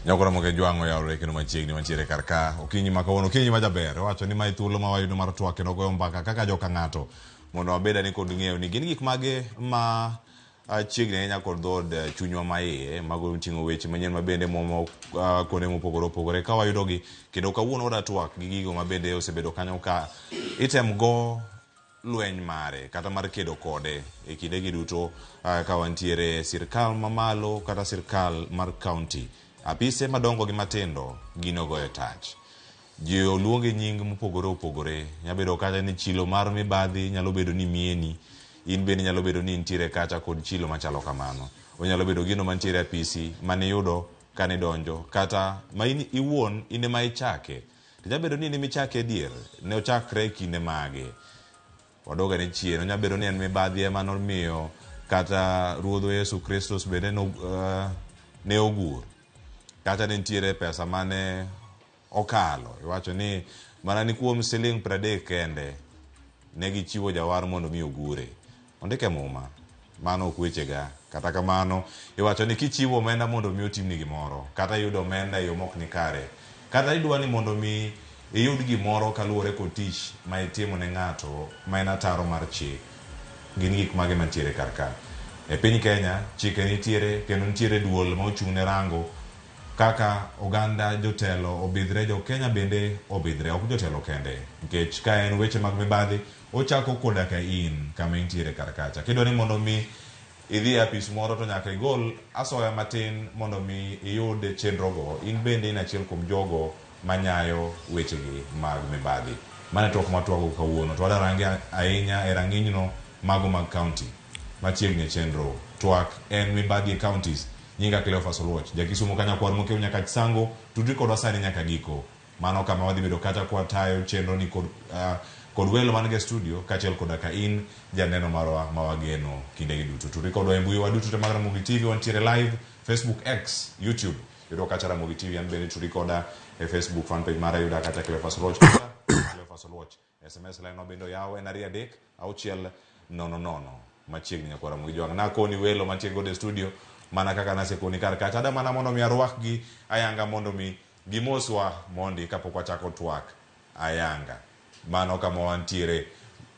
Nyakora moke jwango ya ore kino machiegni mantiere karka okinyi makawono okinyi majaber wacho ni mai thuolo ma wayudo mar twak kendo goyo mbaka kaka joka ng'ato mondo wabeda ni kod ng'eyo ni gin gik mage ma chiegni ahinya kod dhod chunywa maiye mago ting'o weche manyien mabende momo kuonde mopogore opogore ka wayudogi kendo kawuono wada twak gi gigo mabende osebedo kanyo ka item go lweny mare kata mar kedo kode e kindegi duto ka wantiere sirkal mamalo kata sirkal mar kaunti. Apise madongo gi matindo gino goyo tach. Ji oluonge nying mopogore opogore. Nyabedo kata ni chilo mar Mibadhi, nyalo bedo ni mieni, in bende nyalo bedo ni intiere kacha kod chilo machalo kamano. Onyalo bedo gino mantiere apisi mane yudo kane donjo kata ma iwuon ine ma ichake. Nyabedo ni michake dier ne ochakre kinde mage. Wadoga ni chien nyabedo ni en Mibadhi ema nomiyo kata Ruodho Yesu Kristus bende ne ogur. Kata nentiere pesa mane okalo iwacho ni mana ni kuom siling 30 kende ne gichiwo jawar mondo mi ogure. Ondike muma mano ok wechega. Kata kamano iwacho ni kichiwo omenda mondo mi otimni gimoro kata yudo omenda yo mok ni kare kata idwa ni mondo mi iyud gimoro kaluwore kod tich ma itimo ne ng'ato ma en ataro mar chik. Gin gik mage mantiere karka. E piny Kenya chike nitiere kendo nitiere duol ma ochung' ne rango kaka oganda jotelo obidhre jo Kenya bende obidhre ok jotelo kende nikech ka en weche mag Mibadhi ochako koda ka in kama intiere karkacha kidwa ni mondo mi idhi apis moro to nyaka igol asoya matin mondo mi iyud chenro go in bende in achiel kuom jogo manyayo wechegi mag Mibadhi. Mane tok matwago kawuono to wadarangi ahinya e rang'inyno mago mag county machiegni chenro TWAK en Mibadhi Kaontis. Nyinga Cleophas Oluoch jakisumo kanya kwar moke nyaka chisango tudri kod wasani nyaka giko mano kama wadhi bedo kata kwa tayo chenro ni kod welo manige studio kachiel koda ka in janeno marwa mawageno kindegi duto tudri kod mbui waduto te mag Ramogi TV wantiere live Facebook X YouTube yudo kacha Ramogi TV an bende tudri koda e Facebook fan page mara yuda kata Cleophas Oluoch Cleophas Oluoch SMS line obendo yawo en 3-6-000 machiegni nyakwa Ramogi jwang na koni welo mantie go de studio mana kaka nasekoni kar kacha ada mana mondo mi arwak gi ayanga mondo mi gimoswa mondi kapok wachako twak ayanga mano kama wantiere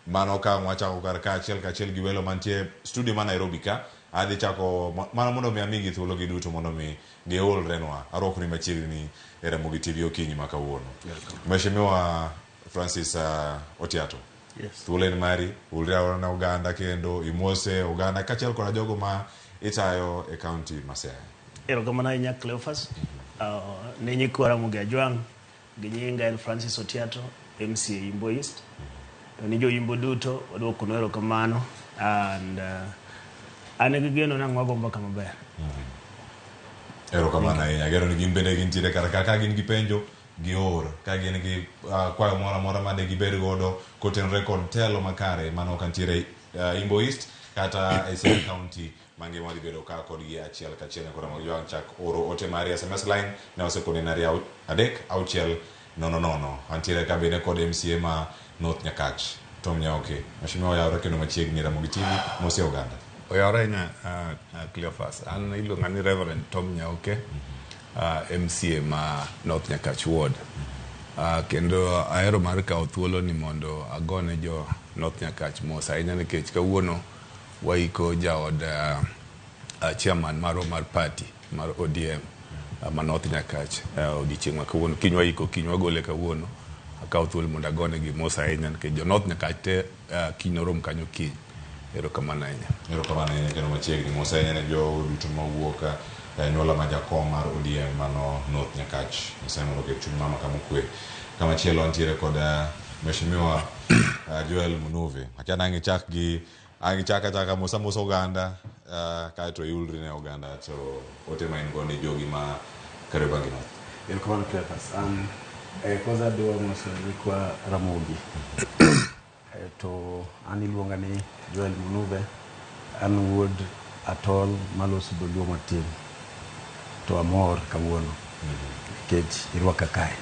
mano kama wachako kar kachiel gi welo mantie studio ma Nairobi ka adhi chako mana mondo mi amigi thuolo gi duto mondo mi giolrenwa arokni machiegni e Ramogi TV okinyi makawuono. Mheshimiwa Francis Otiato. Yes. Thuolo en mari ulria na Uganda kendo imose Uganda kachiel kod jogo ma itayo e county Masaya. Erokamana nya Cleophas. Ne nyikwa Ramogi ajwang ginyinga en Francis Otiato MCA Yimbo East. To ni jo Yimbo duto wadwoko no erokamano and ane gigeno na ngwago mbaka maber. Erokamana nya gero ni gin bende gintiere kaka gin gi penjo gi or ka gin gi kwayo mora mane gibedo godo koten record telo makare mano kantiere Yimbo East kata Isaiah County mangi wadi bedo ka kod gi achiel kachiel nyakwa Ramogi jwang chak oro ote mari SMS line na osekone nari adek auchiel nono antiere ka bende kod MCA ma North Nyakach Tom Nyaoke. Mheshimiwa yawre kendo machiegni Ramogi TV mose Uganda. Oyawre nya Cleophas an iluonga ni Reverend Tom Nyaoke MCA ma North Nyakach Ward. Kendo ahero mar kawo thuolo ni mondo agone jo North Nyakach mos ahinya nikech kawuono waiko jaod chairman mar party mar ODM ma North Nyakach odiochieng' ma kawuono kiny waiko kiny wagole kawuono akawo thuolo mondo agone gi mos ahinya nikech jo North Nyakach te kiny norom kanyo kiny. Erokamano ahinya. Erokamano ahinya kendo machiegni mos ahinya ne jo duto mawuok nyuola ma jakom mar ODM mano North Nyakach isemondo ke chuny mama kama kwe kama chielo antiere kod Mheshimiwa Joel Munuve akiana ngichak gi angichaka mosa Uganda kaito yulri ne Uganda to ote main goni jogi ma karebangi no. Erokamano Cleophas koza do moso kwa Ramogi to ani luonga ni Joel Munuve an wuod atol maloso doluo matin to amor kawuono kech irwaka kae.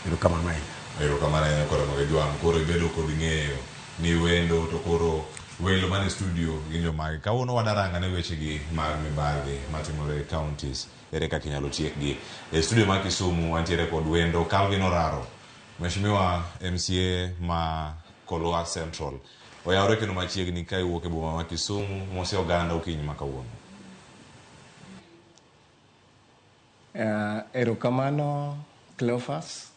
Erokamano ahinya. Erokamano ahinya kod Ramogi jwang koro ibedo kod ng'eyo ni wendo to koro welo mane studio ginjo magi kawuono wadaranga ne wechegi mag mibadhi matimore Kaontis ere kaka inyalo tiekgi. E studio ma Kisumu wantiere kod wendo Calvin Oraro, Mheshimiwa MCA ma Kolwa Central. Oyawre kendo machiegni ka iwuok e boma ma Kisumu mose oganda okinyi ma kawuono. Erokamano Cleophas.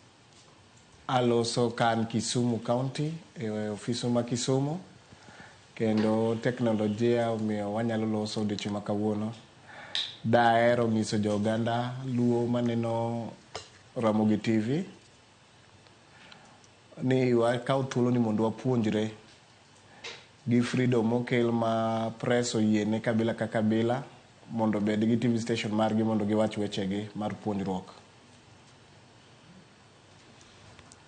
Aloso kan Kisumu County e ofiso ma Kisumu kendo teknolojia omiyo wanyalo loso odiochieng' ma kawuono. Daero nyiso jo Uganda luo maneno Ramogi TV ni wakaw thuolo ni mondo wapuonjre gi freedom mokel ma press oyiene kabila ka kabila mondo bed gi TV station margi mondo giwach wechegi mar puonjruok.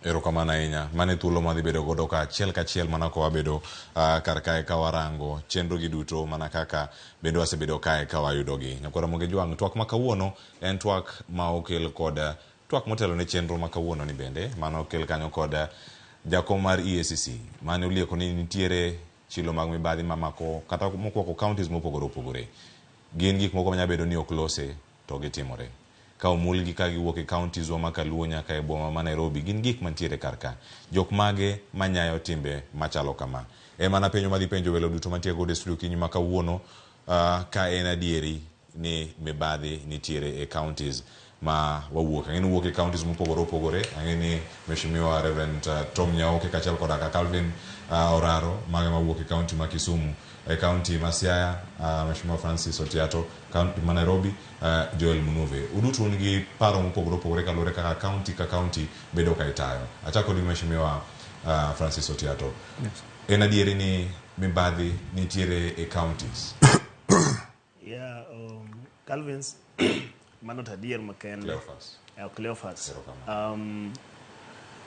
Erokamano ahinya. Mane thuolo madhi bedo godo ka achiel mana ko wabedo kar kae ka warango chenro gi duto mana kaka bendo wasebedo kae ka wayudogi. Nyakora Ramogi Jwang, twak ma kawuono en twak ma okel kod twak motelo ne chenro ma kawuono ni bende mano okel kanyo kod jakom mar EACC mane olieko ni nitiere chilo mag mibadhi mamako kata mokwako counties mopogore opogore. Gin gik moko manya bedo ni ok lose to gitimore. Ka omulgi ka giwuok e counties wa makaluo nyaka e boma ma Nairobi, gin gik mantiere karka. Jok mage manyayo timbe machalo kama. Mana penjo madhi penjo welo duto mantie godo e studio kinyi ma kawuono ka en adieri ni mibadhi nitiere e counties ma wawuok. Ang'eni wuok e counties mopogore opogore. Ang'eni Mheshimiwa Reverend Tom Nyaoke kachal kod Calvin Oraro mage mawuok e county ma Kisumu, e county ma Siaya Mheshimiwa Francis Otiato, county ma Nairobi Joel Munuve. Uduto nigi paro mopogore opogore kaluwore kaka county ka county bedo ka itayo. Achako ni Mheshimiwa Francis Otiato. Yes. En adieri ni mibadhi nitiere e counties? Yeah, Calvin's manot adier makende. Cleophas.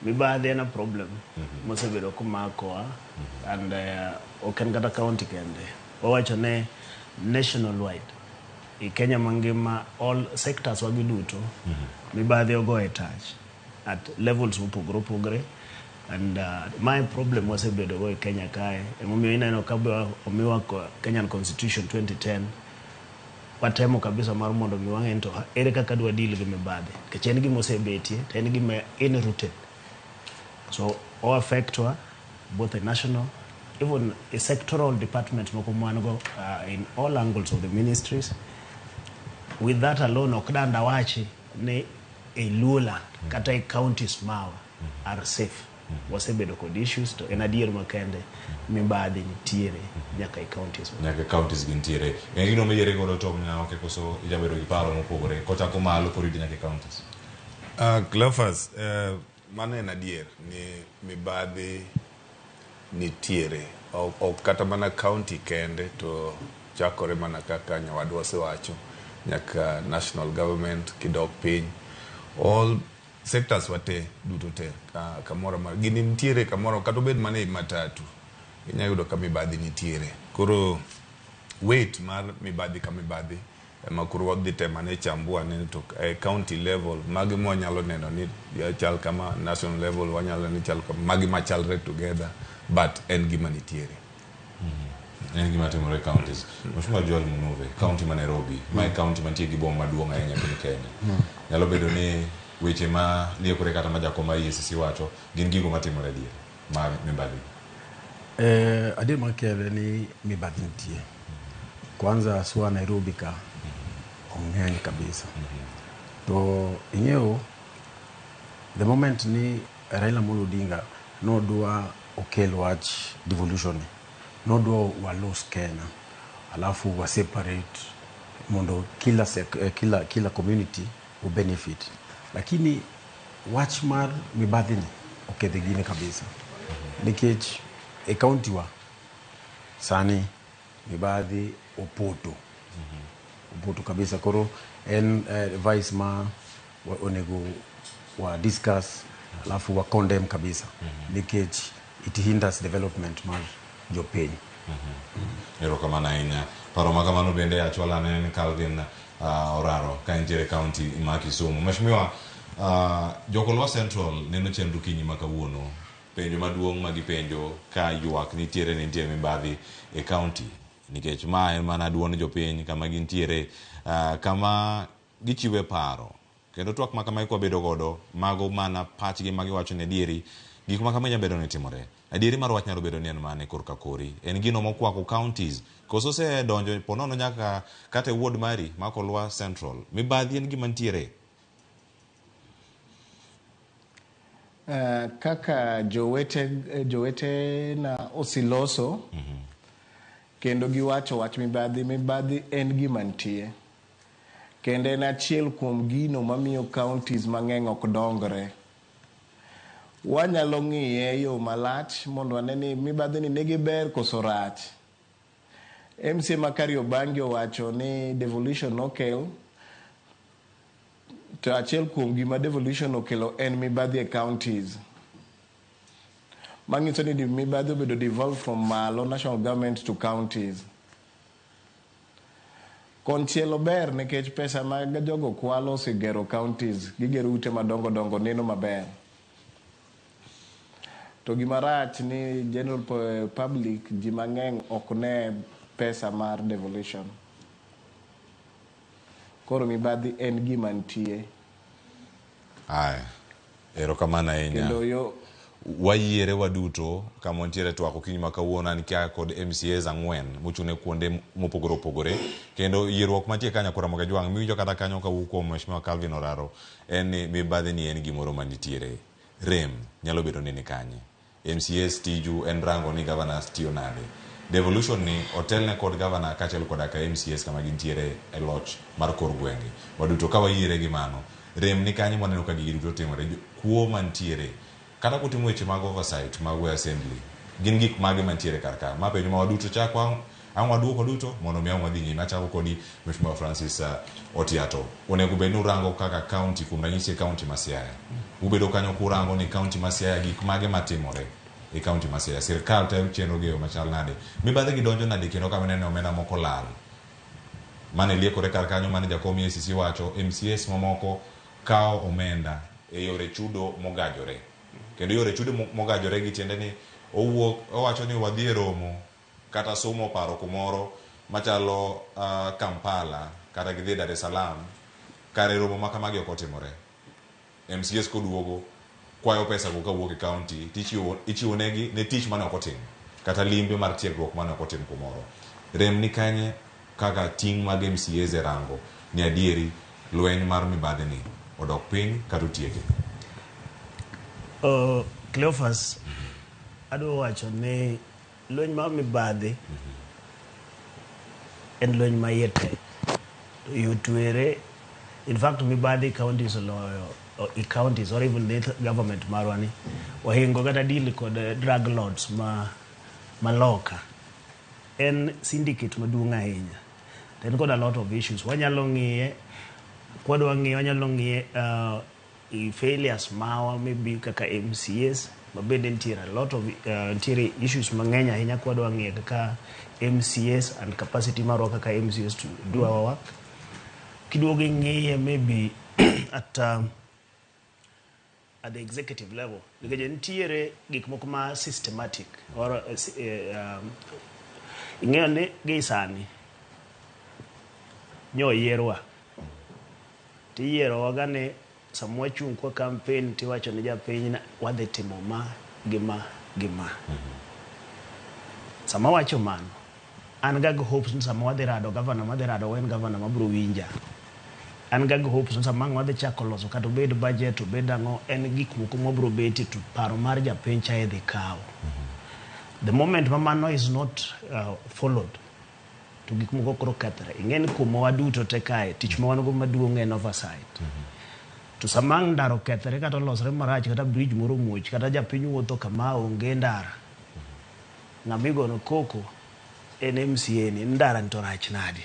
Mibadhi ena problem mosebedo kumako and oken kata county kende. Owacho ne national wide. I Kenya mangima all sectors wagiduto mibadhi ogo e touch at levels mopogore opogore. And my problem was bedo go e Kenya kae. Emomiyo ineno kabwa omiwa Kenyan Constitution 2010 watemo kabisa mar mondo miwange into ere kaka dwa deal gi mibadhi. Kecheni gi mosebetie, to en gi in rooted. So all affect both the national, even a sectoral department in all angles of the ministries. With that alone, okdanda wachi ne a lula kata a counties mawa are safe. Wasebedo kod issues to en adier makende mibadhi nitiere nyaka e counties. Nyaka counties gintiere. Ng'ino meyere godo Tom Nyaoke koso ijabedo gi paro mopogore kochako malo koridi nyaka counties. Cleophas, mano en adier ni mibadhi nitiere ok kata mana county kende to chakore mana kaka nyawadwa osewacho nyaka national government kidok piny all sectors wate duto te kamoro mar gini nitiere kamoro kata obed mana matatu inyalo yudo ka mibadhi nitiere. Koro weight mar mibadhi ka mibadhi makuru wadhi tema ne chambua ne to county level magi mo nyalo neno ni chal kama national level wanyalo ni chal kama magi machalre together but en gima nitiere. En gima timore counties. Mheshimiwa Joel Munuve, county ma Nairobi, my county mantie gi boma maduong' ahinya piny Kenya. Nyalo bedo ni weche ma liekore kata ma jakom mar EACC wacho gin gigo matimore adier mag mibadhi. Adier makele ni mibadhi nitie. Kwanza swa Nairobi ka ong'eny kabisa. To ing'eyo the moment ni Raila Amolo Odinga nodwa okel wach devolution, nodwa walos Kenya alafu wa separate mondo kila community u benefit, lakini wach mar mibadhi ni okethe gine kabisa nikech e county wa sani mibadhi opoto kabisa. Koro en vice ma onego wa discuss alafu wa condemn kabisa nikech it hinders development mar jopiny. Erokamano ahinya. Paro makamano bende achwala ne Calvin Oraro ka ntiere county ma Kisumu. Mheshimiwa Kolwa Central neno chenro kinyi ma kawuono penjo maduong' ma gipenjo ka ywak nitie mibadhi e county nikech ma en mana duond jopiny kama gintiere kama gichiwe paro kendo twak ma kama ikwa bedo godo mago mana pachgi ma giwacho ne dieri gik ma kama bedo ni timore adieri mar wach nyalo bedo ni en mane korka kori en gino mokwako counties koso se donjo ponono nyaka kata ward mari makolwa central mibadhi en gima ntiere kaka jowete na osiloso kendo giwacho wach mibadhi en gima ntie kendo en achiel kuom gino mamiyo counties mang'eny ok dongre. Wanyalo ng'iye yo malach mondo wane ni mibadhi ni nigi ber koso rach. MCA ma Kariobangi owacho ni devolution nokel to achiel kuom gima devolution okelo en mibadhi e counties. Mang'iso ni mibadhi obedo devolved from malo national government to counties. Konchielo ber nikech pesa ma jogo kwalo osigero counties, gigero ute madongo neno maber. To gima rach ni general public ji mang'eny ok ne pesa mar devolution. Koro mibadhi en gima ntie. Erokamano ahinya. Kendo yo wayiere waduto kama ntiere twak okinyi ma kawuono nikia kod MCAs 4 mochune kuonde mopogore opogore kendo yierruok mantie kanya kora Ramogi Ajwang' miwinjo kata kanyo ka wuok kuom Mheshimiwa Calvin Oraro en ni mibadhi ni en gimoro manitiere rem nyalo bedo ni kanye MCAs tiju en rango ni governors tiyo nade devolution ni otelne kod governor kachel kod aka MCAs kama gintiere e loch mar kor gwenge waduto ka wayiere gi mano rem ni kanye mwaneno ka gigi duto timore kuo mantiere kata kutimo weche mag oversight mag assembly gin gik mage mantiere karka ma penjo ma waduto chakwa ang waduoko duto mondo mi ang wadhi nyime achako kodi Mheshimiwa Francis Otiato onego benu rango kaka county kuom ranyisi county ma Siaya ubedo kanyo kurango ni county ma Siaya gik mage matimore e county ma Siaya sirkal tayo chenro geo machal nade mibadhi gidonjo nade kendo kama nene omenda moko lal mane liekore karkanyo mane jakom EACC wacho MCAs mamoko kao omenda e yore chudo mogajore kendo yore chudo mogajore gi tiende ni owacho ni wadhi romo kata somo paro kumoro machalo Kampala kata gidhi Dar es Salaam kare romo makamagi ok otimore MCAs koduogo kwayo pesa go kawuok e county ichiwo negi ne tich mane ok otim kata limbe mar tiegruok mane ok otim kumoro rem ni kanye kaka ting mag MCAs e rango ni adieri lweny mar mibadhi ni odok piny kata otieke Cleophas ado wacho ni lweny mar mibadhi en lweny mayete yutwere in fact mibadhi counties loyo counties or even the government marwani wahingo kata deal kod drug lords maloka en syndicate maduong' ahinya then got a lot of issues wanyalo ng'iye wanyalo ng'iye failures mawa maybe kaka MCAs mabende ntiere a lot of ntiere issues mang'eny ahinya kwadwa ng'iye kaka MCAs and capacity marwa kaka MCAs to do our work kiduogi ng'iye maybe at the executive level because ntiere gik moko ma systematic or ing'eyo ni gisani nyo yierwa tiyiero wagane samwa chung kwa campaign tiwacho ni japiny na wadhi timo ma gima sama wacho mano an gag hopes ni sama wadhi rado governor madhi rado wen governor mabro winja an gag hopes ni sama wadhi chako loso kata obed budget obed ang'o en gik moko mabro beti to paro mar japiny cha edhi kawo the moment mano is not followed to gik moko koro kethre ing'eni kuma waduto te kae tich ma wan go maduong' en oversight to samang ndaro kethre kata losre marach kata bridge moro muoch kata japiny wuotho kama onge ndara ng'amigo no koko en MCA ni ndara nto rach nade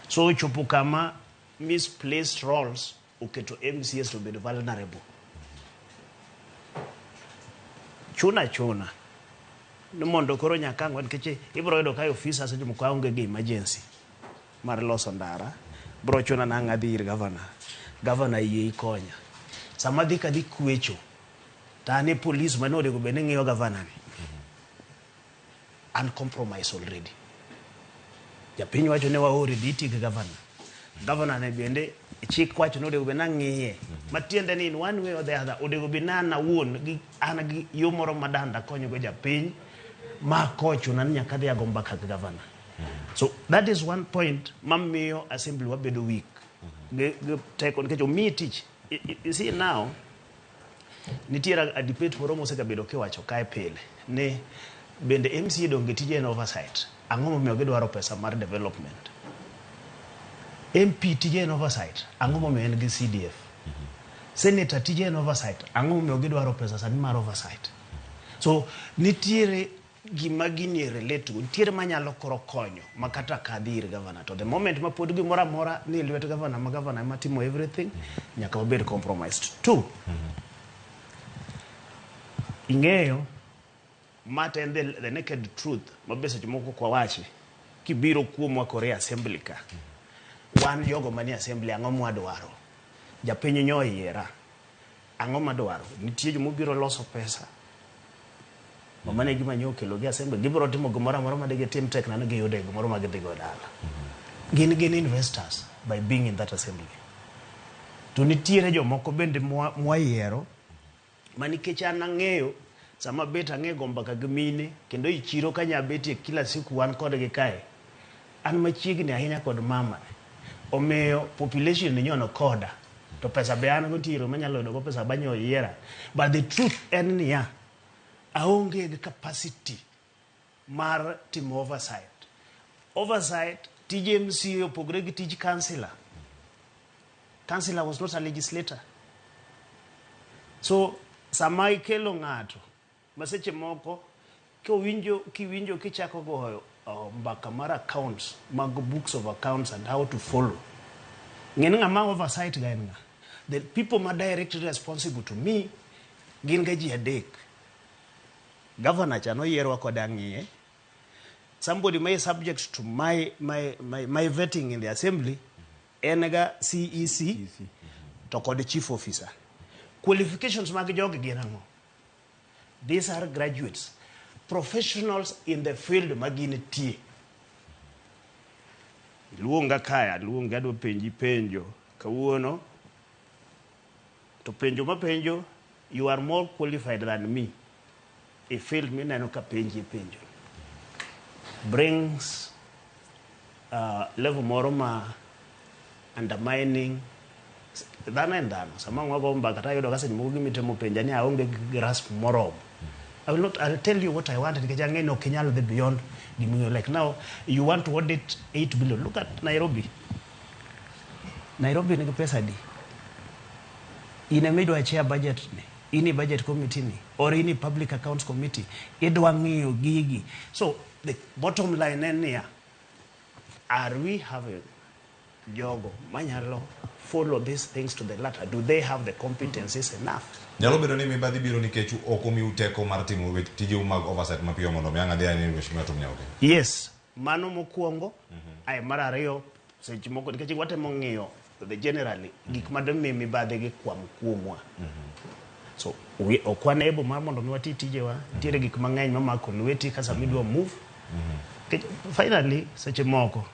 so chopo kama misplaced roles uketo MCAs to be vulnerable chuna no mondo koro nyaka ng'wen keche ibro yudo ka officers jomo ka onge gi emergency mar loso ndara bro chuna na ngadhi ir governor yie ikonya sama dhi kwecho tani police manode go bene ngiyo governor ni uncompromised already japiny wacho ne waore diti ke governor ne bende chik wacho no de bena ngiye matiende ni in one way or the other odego binana won gi an gi yo moro madanda konyo go japiny ma kocho nan nyaka dia gomba ka governor. So that is one point mamiyo assembly wabedo weak take on kecho me teach you see now nitiera a debate moro mose kabedo ke wacho kae pile ne bende MCA donge tije en oversight ang'o momiyo gidwaro pesa mar development MP tije en oversight ang'o momiyo en gi CDF senator tije en oversight ang'o momiyo gidwaro pesa sani mar oversight. So nitiere gima gini relate to nitiere manyalo koro konyo makata kadhir governor to the moment ma pod gimoro amora ni lwet governor ma governor ma timo everything nyaka obed compromised too. Ing'eyo mata and the naked truth mabesa chimoko kwa wachi kibiro kuomwa Korea assembly ka wan jogo mani assembly ang'o mwadwaro japiny nyo yiera ang'o madwaro nitie jomo biro loso pesa mamane gima Nyaoke logi assembly gibiro timo gimoro amora ma dege team tech na ne giyude gimoro ma gidhi go dala gin investors by being in that assembly to nitiere jomoko bende mwayiero manikech an ang'eyo sama bet ang'e gomba ka gimine kendo ichiro kanya betie kila siku wan kod gi kae an machiegni ahinya kod mama omeyo population ni nyono koda to pesa be an go tiro manyalo yudo go pesa banyo yiera but the truth en niya aonge gi capacity mar timo oversight TMC opogre gi tij councillor was not a legislator. So sama ikelo ng'ato maseche moko kiwinjo kichako goyo mbaka mar accounts mag books of accounts and how to follow ng'en ng'ama oversight ga en the people ma directly responsible to me gin ga ji adek governor chano yierwa kod ang'iye somebody may subject to my vetting in the assembly enega CEC to kod chief officer. Qualifications mag jogi gin ang'o? These are graduates, professionals in the field magin tie. Luonga kaya, luonga do penjo kawuono to penjo mapenjo you are more qualified than me. A field me nano ka penjo brings level moro ma undermining dhano sama ng'wago mbaka tayo do kase nyimo gimitemo penja ni aonge grasp moromo. I'll tell you what I want nikech ang'eno kinyalo the beyond gimiyo like now you want to audit 8 billion. Look at Nairobi nigi pesa di ine midwa chair budget ni ini budget committee ni or ini public accounts committee idwa ng'iyo gigi. So the bottom line en here, are we having jogo manyalo follow these things to the latter? Do they have the competencies enough? Nyalo bedo ni Mibadhi biro nikech ok omiu teko mar timo tije mag oversight mapiyo mondo mi ang'adhi ani Mheshimiwa Tom Nyaoke. Yes, mano mokuongo. Ay mar ariyo seche moko nikech watemo ng'iyo the generally gik madami Mibadhi gi kwam kuomwa. So we okwanebo mar mondo mi wati tijewa tiere gik mang'eny mamako lweti kasa midwa move. Finally seche moko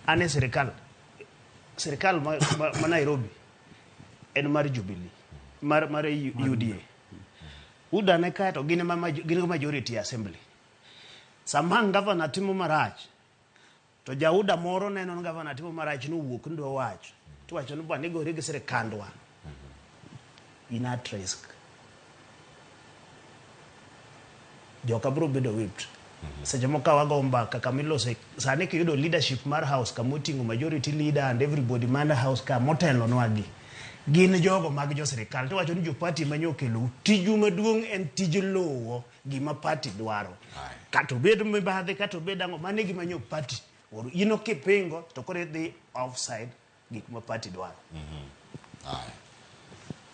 ane serikal ma Nairobi en mar Jubilee mar UDA udane ka to gin majority assembly sama governor timo marach to jauda moro neno governor timo marach no wuok ndo wach to wacho no bane gore gi serikandwa in at risk joka bro bedo whipped. Seche moko wago mbaka kamilose sane kiyudo leadership mar house kamotingo majority leader and everybody man house ka motelo nwagi gin jogo mag jo serikal to wacho ni jo party manyokelo tiju maduong' en tij lowo gima party dwaro kato bedo Mibadhi kato bedo ang'o mane gima nyo party or ino kipingo to kore the offside gik ma party dwaro.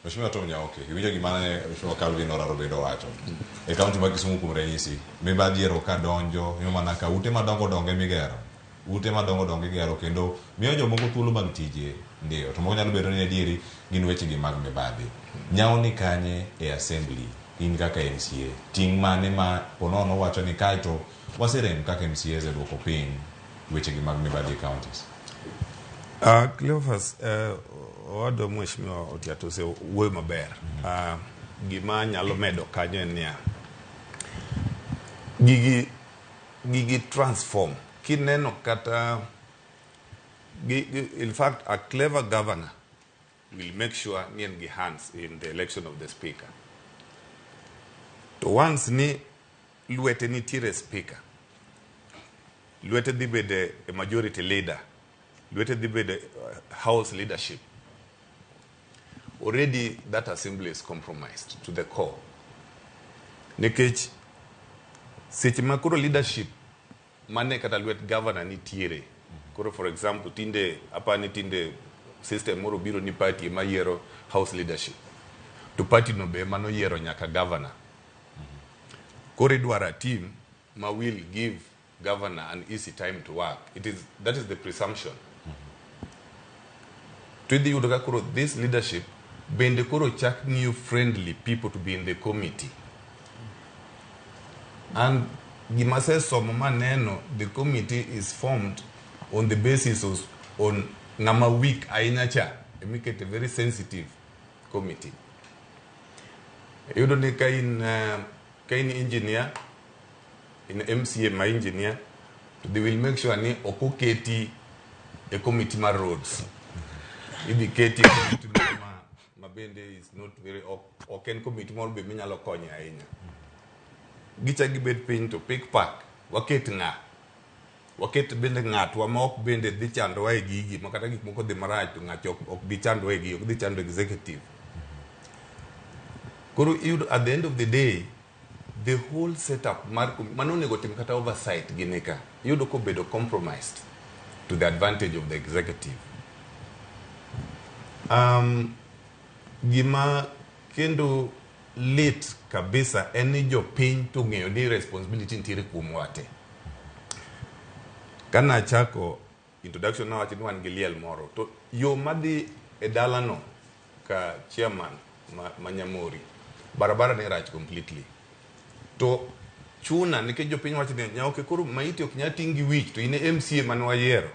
Mheshimiwa Tom Nyaoke, iwinjo gima ne Mheshimiwa Calvin Oraro bedo wacho. E kaunti ma Kisumu kuom ranyisi, Mibadhi ero ka donjo, yo mana ka ute madongo dongo migero. Ute madongo dongo igero kendo miyo jomoko thuolo mag tije ndio. To moko nyalo bedo ni adieri gin weche gi mag Mibadhi. Nyao ni kanye e assembly in kaka MCA ting mane ma ponono wacho ni kaito waserem kaka MCAs e duoko piny weche gi mag Mibadhi counties. Cleophas, owadwa Mheshimiwa Otiato se wuoyo maber. Gima nyalo medo kanyo en niya, gigi transform. Kineno kata, in fact, a clever governor will make sure ni en gi hands in the election of the speaker. To once ni luete nitiere speaker, luete dhi bede a majority leader, luete dhi bede house leadership, already that assembly is compromised to the core. Nikech seche makuro leadership mane kata luet governor nitiere. Kuro for example tinde apani tinde system moro biro ni party ma yiero house leadership. To party no be mano yiero nyaka governor. Kuro idwara team ma will give governor an easy time to work. That is the presumption. To the yudoga kuro this leadership bende kuro chak new friendly people to be in the committee. And Gimase Somomaneno, the committee is formed on the basis of on Nama week Ainacha, make it a very sensitive committee. You don't need kain engineer, in MCA my engineer, they will make sure ni okuketi a committee ma roads. If the KT committee mabende is not very oken committee more be minyalo konyo ahinya. Gicha gibet piny to pick pack waket bende ng'atwa ma ok bende dhi chandowa e gigi ma kata gik moko dhi marach to ng'ato ok dhi chandowa e gigi, ok dhi chando executive. Koro at the end of the day the whole setup manonego tim kata oversight ginika yudo ko bedo compromised to the advantage of the executive. Gima kendo lit kabisa eni jo piny to ng'eyo ni responsibility nitiere kuom wate. Kana chako introduction na wachi ni wan gi liel moro to yo madhi e dalano ka chairman Manyamori barabara ne rach completely. To chuna nikech jo piny wacho ni Nyaoke koro maiti ok nya tingi wich to ine MCA man wayiero.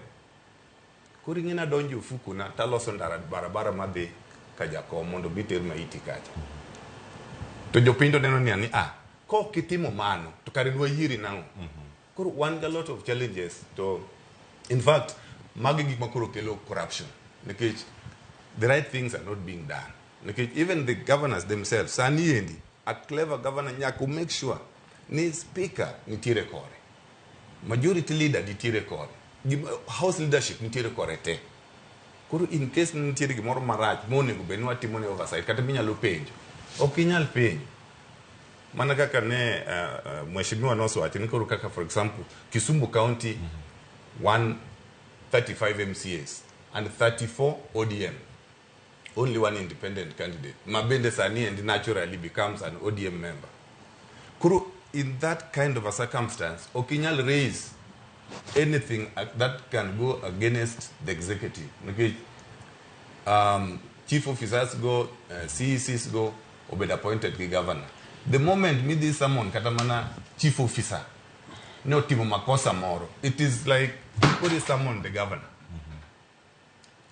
Koro ing'ina donjo ufuku na taloso ndara barabara madhi ka Jakom mondo biter maiti kacha. To jopiny to neno ni ko kitimo mano to kare wayieri nango. Koro one got a lot of challenges to in fact magi gik makoro kelo corruption because the right things are not being done. Because even the governors themselves sani endi a clever governor nyaka make sure ni speaker nitiere kore, majority leader nitiere kore, house leadership nitiere kore te. Koro in case nitiere gimoro marach monego bed ni watimo ne oversight kata minyalo penjo ok inyal penjo. Mana kaka ne Mheshimiwa Noso ati nikoro kaka for example Kisumu County 135 MCAs and 34 ODM. Only one independent candidate. Mabende Sani and naturally becomes an ODM member. Kuru, in that kind of a circumstance, Okinyal raise anything that can go against the executive. Okay. Chief officers go, CECs go, or be appointed the governor. The moment me this someone katamana chief officer, no timo makosa moro, it is like could someone the governor.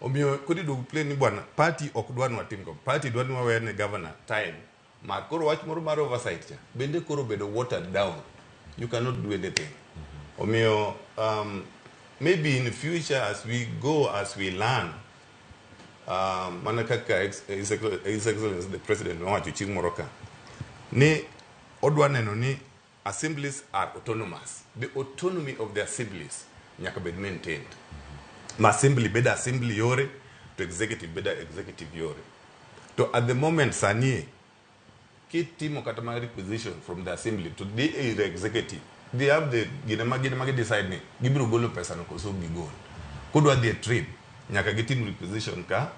Omio could do play ni bwana party okudwanu watimko party dwanu wawe ne governor time makoro watch moro maro oversight cha bende koro bedo watered down, you cannot do anything. Omio maybe in the future as we learn manakaka His Excellency the President wacho ching moroka ni odwaneno ni assemblies are autonomous. The autonomy of the assemblies nyaka bed maintained. Ma assembly beda assembly yore to executive beda executive yore. To at the moment sani kitimo kata requisition from the assembly to the executive, they have the ginamagi decide ni gibiro golo pesa no koso gigol. Kudwa the trip nyaka gitim requisition ka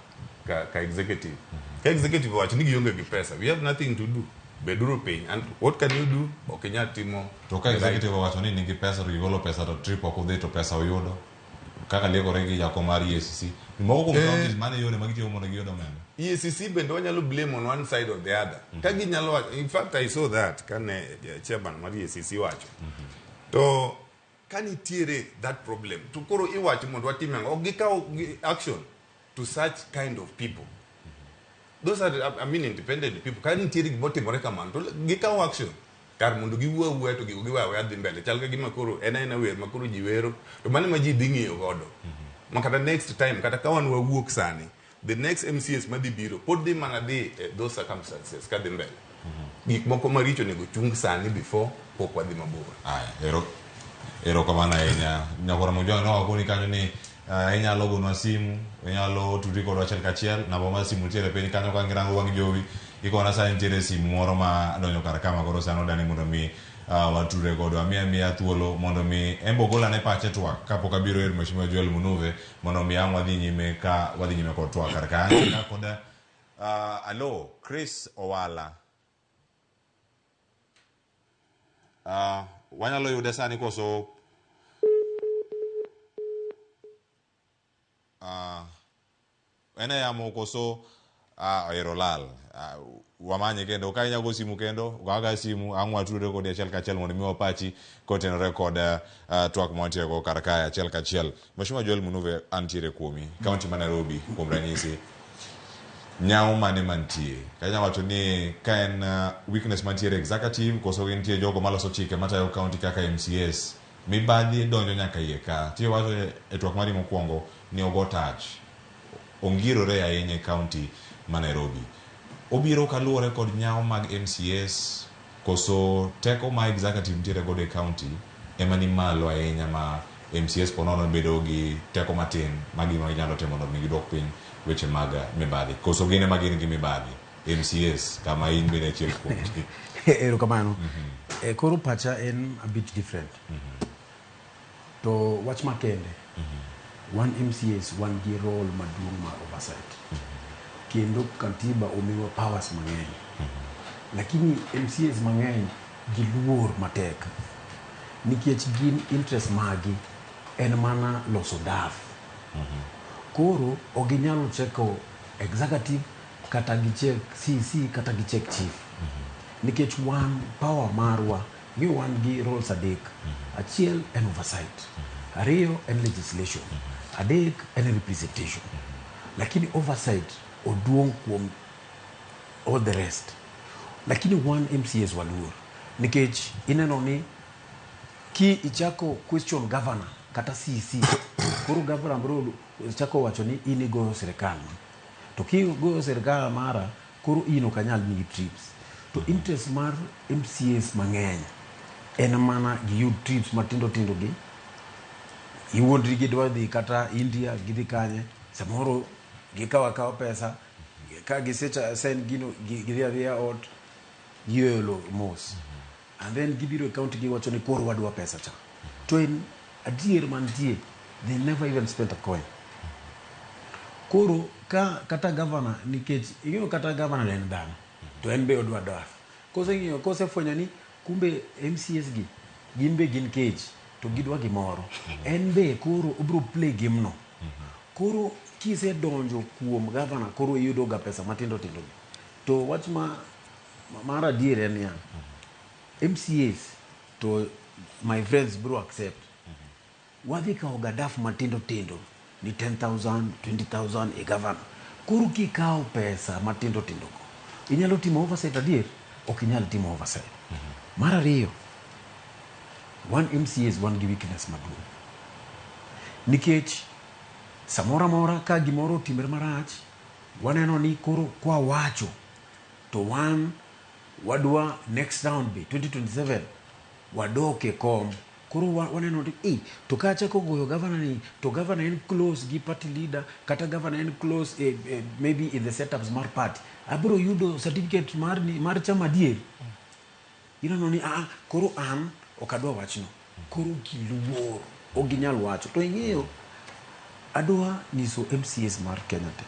executive. Ka executive wacho ni gionge gi pesa. We have nothing to do. Beduro pay and what can you do? Okenya timo to ka executive wacho ni nigi pesa to gigolo pesa to trip okudhi to pesa uyudo. kaka leko regi jako mar EACC moko kum counties mane yore magitiyo mondo giyodo omenda. EACC bende wanyalo blame on one side or the other. Kagi nyalo, in fact I saw that kane chairman mar EACC wacho. To kanitiere that problem to koro iwacho mondo watim yango gikaw action to such kind of people. Those are independent people. Kanitiere gimotimore kamano to gikaw action. Kar mondo giwuo to giwa dhi mbele. Chal ka gima koro ena wer makoro jiwero to mane ma ji dhi ng'iyo godo. Makata next time kata kawan wawuok sani the next MCAs madhi biro pod dhi mana dhi those circumstances ka dhi mbele. Gik moko maricho nego chung sani before pok wadhi mabor. Ero kamana ahinya nyakora mojwa no akoni kanyo ni inyalo gonwa simu inyalo tudri kodwa achiel kachiel namba mar simu tiere piny kanyo ka ngirango wang' jowi ikona sa nitiere simu moro ma donjo kar kama koro sano dani mondo mi watudre kodwa miya thuolo mondo mi embo golane pache twak kapok abiro ir mheshimiwa Joel Munuve mondo mi ang' wadhi nyime kod twak kar kanyo kod alo Chris Owala wanyalo yude sani koso ene yamo koso aerolal wamanye kendo ka inyago simu kendo gaga simu ang'wa tudre kod achiel kachiel mondo mi wapachi kotenore kod twak montiego kar kae achiel kachiel. Mheshimiwa Joel Munuve antiere kuomi kaunti ma Nairobi kuom ranyisi nyao mane mantie kanya wacho ni ka en weakness mantiere executive koso gintie jogo maloso chike matayo county kaka MCAs mibadhi donjo nyaka iye ka tiyo wacho twak mari mokwongo ni ogo touch ongirore ahinya county ma Nairobi obiro kaluwore kod nyao mag MCAs koso teko ma executive ntiere godo e county ema ni malo ahinya ma MCAs ponono bedo gi teko matin magi ma ginyalo temo mondo gidok piny weche mag mibadhi koso gine magin gi mibadhi MCAs kama in bine achiel kuomgi. Ero kamano. Koro pacha en a bit different. To wach makende. One MCAs one gi role maduong' mar oversight. Kendo katiba omiwa powers mang'eny. Lakini MCAs mang'eny giluor matek. Nikech gin interest magi en mana loso daf. Koro oginyalo cheko executive kata gichek CC kata gichek chief. Nikech wan power marwa gi wan gi roles adek. Achiel en oversight. Ariyo en legislation. Adek en representation. Lakini oversight oduong' kuom all the rest. Lakini one MCAs waluor. Nikech ineno ni ki ichako question governor kata CC koro governor bro chako wacho ni ini go serikal to ki go serikal mara koro ino kanyal ni trips to interest mar MCAs mang'eny en mana gi trips matindo gi iwondri gi dwadhi kata India gidhi kanye samoro gikawa pesa ka gisecha send gino gidhi ot yelo mos and then gibiro account gi wacho ni koro wadwa pesa cha to in adier mantie they never even spent a coin. Koro kata governor nikech ing'eyo kata governor en dhano to en be odwa daf kose fwenyo ni kumbe MCAs gi gin be gin cage to gidwa gimoro en be koro obro play game no koro kise donjo kuom governor koro iyudo ga pesa matindo gi to wach mar adier en ya MCAs to my friends bro accept wadhi kao gadaf matindo ni 10,000 20,000 a governor koro kikao pesa matindo go inyalo timo oversight adier ok inyalo timo oversight. Mar ariyo one MCAs one gi weakness maduong' nikech samora mora ka gimoro timre marach waneno ni koro kwa wacho to one wadwa next round be 2027 wadoke kom koro waneno ni to kacha ko goyo governor ni to governor in close gi party leader kata governor in close maybe in the setups mar party abro yudo certificate mar chama dier inano ni koro an okadwa wachno koro giluor oginyal wacho to ing'eyo adwa niso MCAs mar Kenya te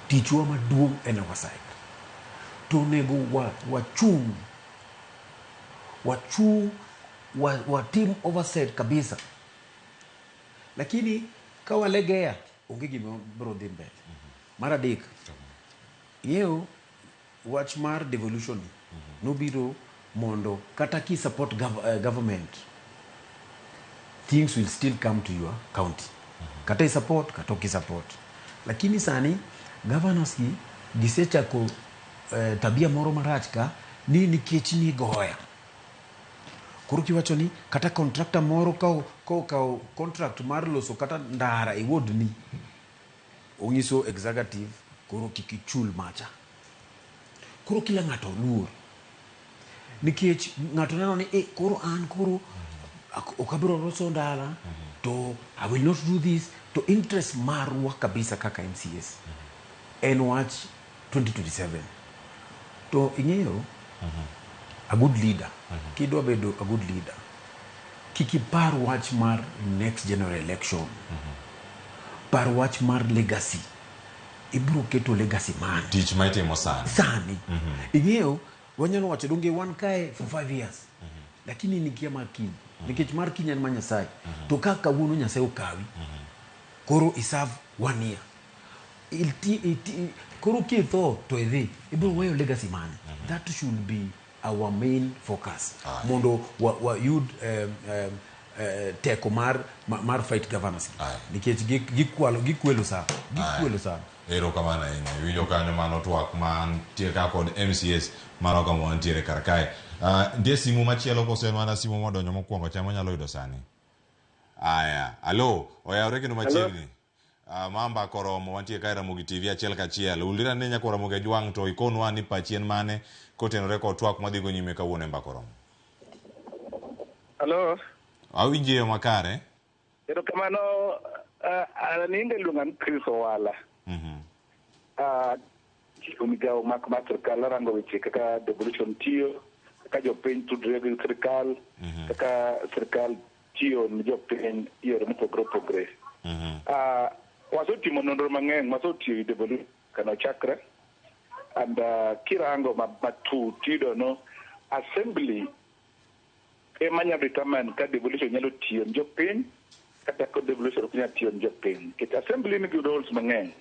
tichwa maduong' en oversight to nego wa team oversight kabisa lakini ka walegea onge gima bro dhi mbele. Mar adek, yeo wach mar devolution nobiro mondo kata ki support government, things will still come to your county. Kata i support, kata ki support. Lakini sani governors ki gisechako tabia moro marach ka ni nikech ni goya. Koro kiwacho ni kata contractor moro ka contract mar loso kata ndara e ward ni onyiso executive koro kikichul macha. Koro kila ng'ato luor. Nikech ng'ato neno ni koro an koro okabiro loso ndara to I will not do this to interest marwa kabisa kaka MCAs. En wach 2027. To ing'eyo a good leader. Kidwa bedo a good leader. Kikipar wach mar next general election. Par wach mar legacy. Ibro keto legacy man. Tich maitimo sani. Sani. Ing'eyo wanyalo wacho donge wan kae for 5 years. Lakini nikia mar kiny. Nikech mar kiny en Nyasaye. To kaka wuono Nyasaye okawi. Koro iserve 1 year. Koro kitho to idhi. Ibro weyo legacy man. That should be our main focus. Mondo you'd teko mar fight governance. Nikech gikwelo sana. Gikwelo sana. Ero kamana ina. Winjo kanyo mano TWAK man tieka kod MCAs mano kama wantiere karkae. Ndie simu machielo kose mana simu modonyo mokwongo chamo nyalo yudo sani. Aya. Alo. Oyawre kendo machiegni. Mamba koromo wantie kae Ramogi TV achiel kachiel. Ulira ne nyako Ramogi Jwang to ikonwa ni pachien mane kotenore kod TWAK madhi go nyime kawuono e mbakoromo. Hello. Awinje yo makare. Ero kamano aninge lungan Chris Owala. Umigao mak serikal rango weche kaka devolution tiyo, kaka jopiny tudre gi serikal, kaka serikal tiyo ni jopiny yore mopogre. Wasotimo nonro mang'eny, wasotiyo devolution kana chakra, and kirango matut tido no assembly emanya determine ka devolution nyalo tiyo ni jopiny kata ka devolution ok nyalo tiyo ni jopiny. Kit assembly nigi roles mang'eny.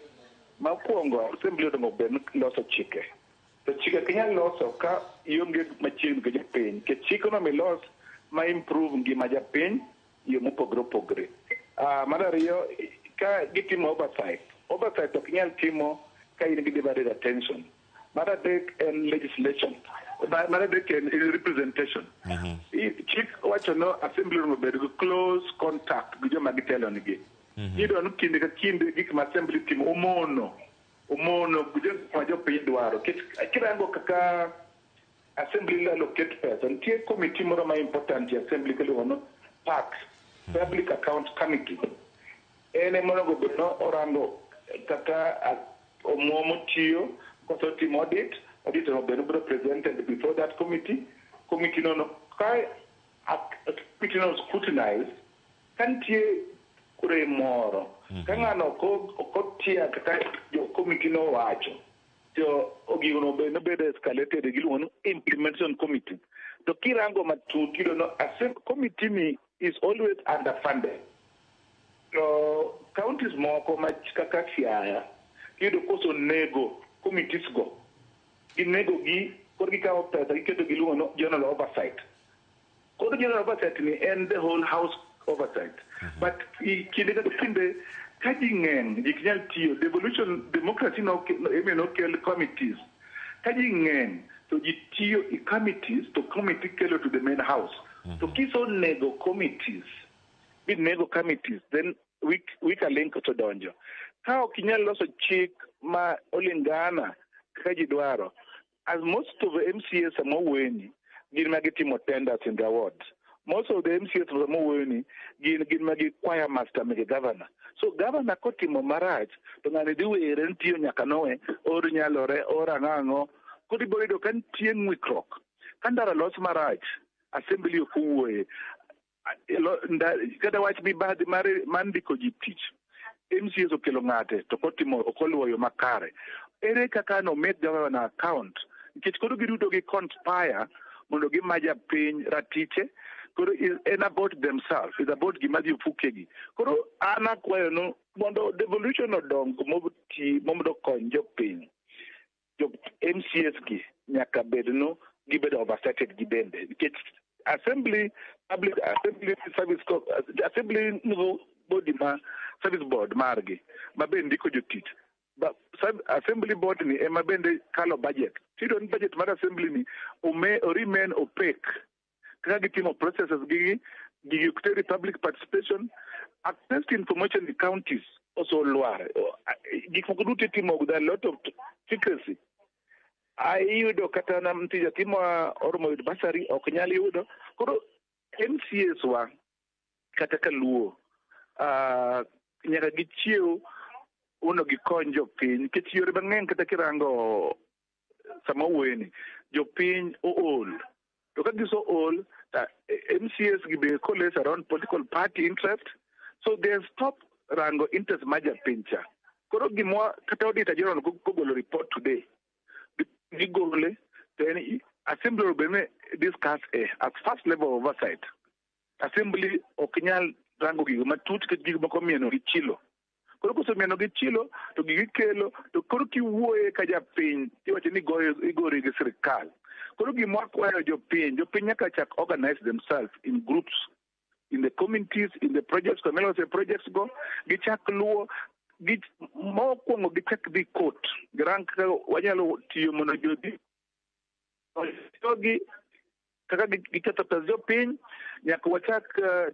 Makwongo assembly dongo ben loso chike. To chike kinyal loso ka ionge machiegni gi jopiny. Ke chike no milos ma improve ngima japiny yo mopogre. Mar ariyo ka gitimo oversight. Oversight ok nyal timo ka in gi divided attention. Mar adek en legislation. Mar adek en representation. Chik wacho no assembly no bedo gi close contact gi joma gitelo nigi. Yido no kinde ka kinde gik ma assembly timo omono gujema jopiny dwaro. Kirango kaka assembly la allocate pesa. Nitie committee moro ma important ya assembly kelo no PAC, Public Account Committee. Ene mono go no orango kaka omomo tiyo koso timo audit no beno presented before that committee no kai committee no scrutinize kantie kure moro kangano ko tia kata yo committee no wacho to ogigo no beno bedo escalated gi luon implementation committee to kirango matuti no committee ni is always underfunded. So counties moko kaka Siaya kido koso nego committees go inego gi korgi ka opesa iketo gi luono general oversight. Kod general oversight ni and the whole house oversight. But kinde kaji ng'eny ginyal tiyo devolution democracy no kel committees. Kaji ng'eny to tiyo committees to committee kelo to the main house. To kiso nego committees. With nego committees, then we can link to donjo. How kinyal loso chik ma olingana kaji dwaro. As most of the MCAs are more winning, gin magitimo tenders in the wards. Most of the MCAs are more winning, gin magi choir master megi governor. So governor kotimo marach, to ngani diwe rentiyo nyakanoe, or nyalore, or angango, kodi borido kan tien wikrok. Kandara los marach, assembly okuwe, kada wach Mibadhi mandiko ji tich. MCAs okelo ng'ate to kotimo okoluwo yo makare. Ere kaka no make governor account. Nikech koro giruto gi conspire mondo gimaja piny ratiche koro is about themselves, is about gimadhi fukegi. Koro ana kwayo no mondo devolution odong mondo konjo piny. Jo MCAs gi nyaka bed no gibedo oversighted gibende. Assembly body ma service board margi mabende ndiko jotich. But assembly board ni ema bende kalo budget. Tidon budget mar assembly ni remain opaque. Kaka gitimo processes gigi public participation, access to information in counties also lower. Gikmoko duto timo with a lot of secrecy. Ayudo kata na mtija timo oromo yud basari ok nyal yudo. Koro MCAs wa kata kaluo nyaka gichiew uno gikony jopiny nikech yore mang'eny kata kirango sama wuoyeni jopiny ool to ka giso ol MCAs gibe coalesce around political party interest, so they stop rango interest ma japiny cha. Koro gimwa kata auditor general kogolo report today gigole then assembly will be discuss at first level of oversight. Assembly okinyal rango gigo matut ke gigo makomieno gi chilo. Koro kusemieno gi chilo to gikelo to koro kiwuoye ka japiny tiwacho ni igori gi sirikal. Koro gimwa kwayo jopiny nyaka chak organize themselves in groups, in the communities, in the projects, community projects go, gichak luo, mokwongo gichak dhi court, girang kaka wanyalo tiyo mondo jodi kaka giketho pes jopiny, nyaka wachak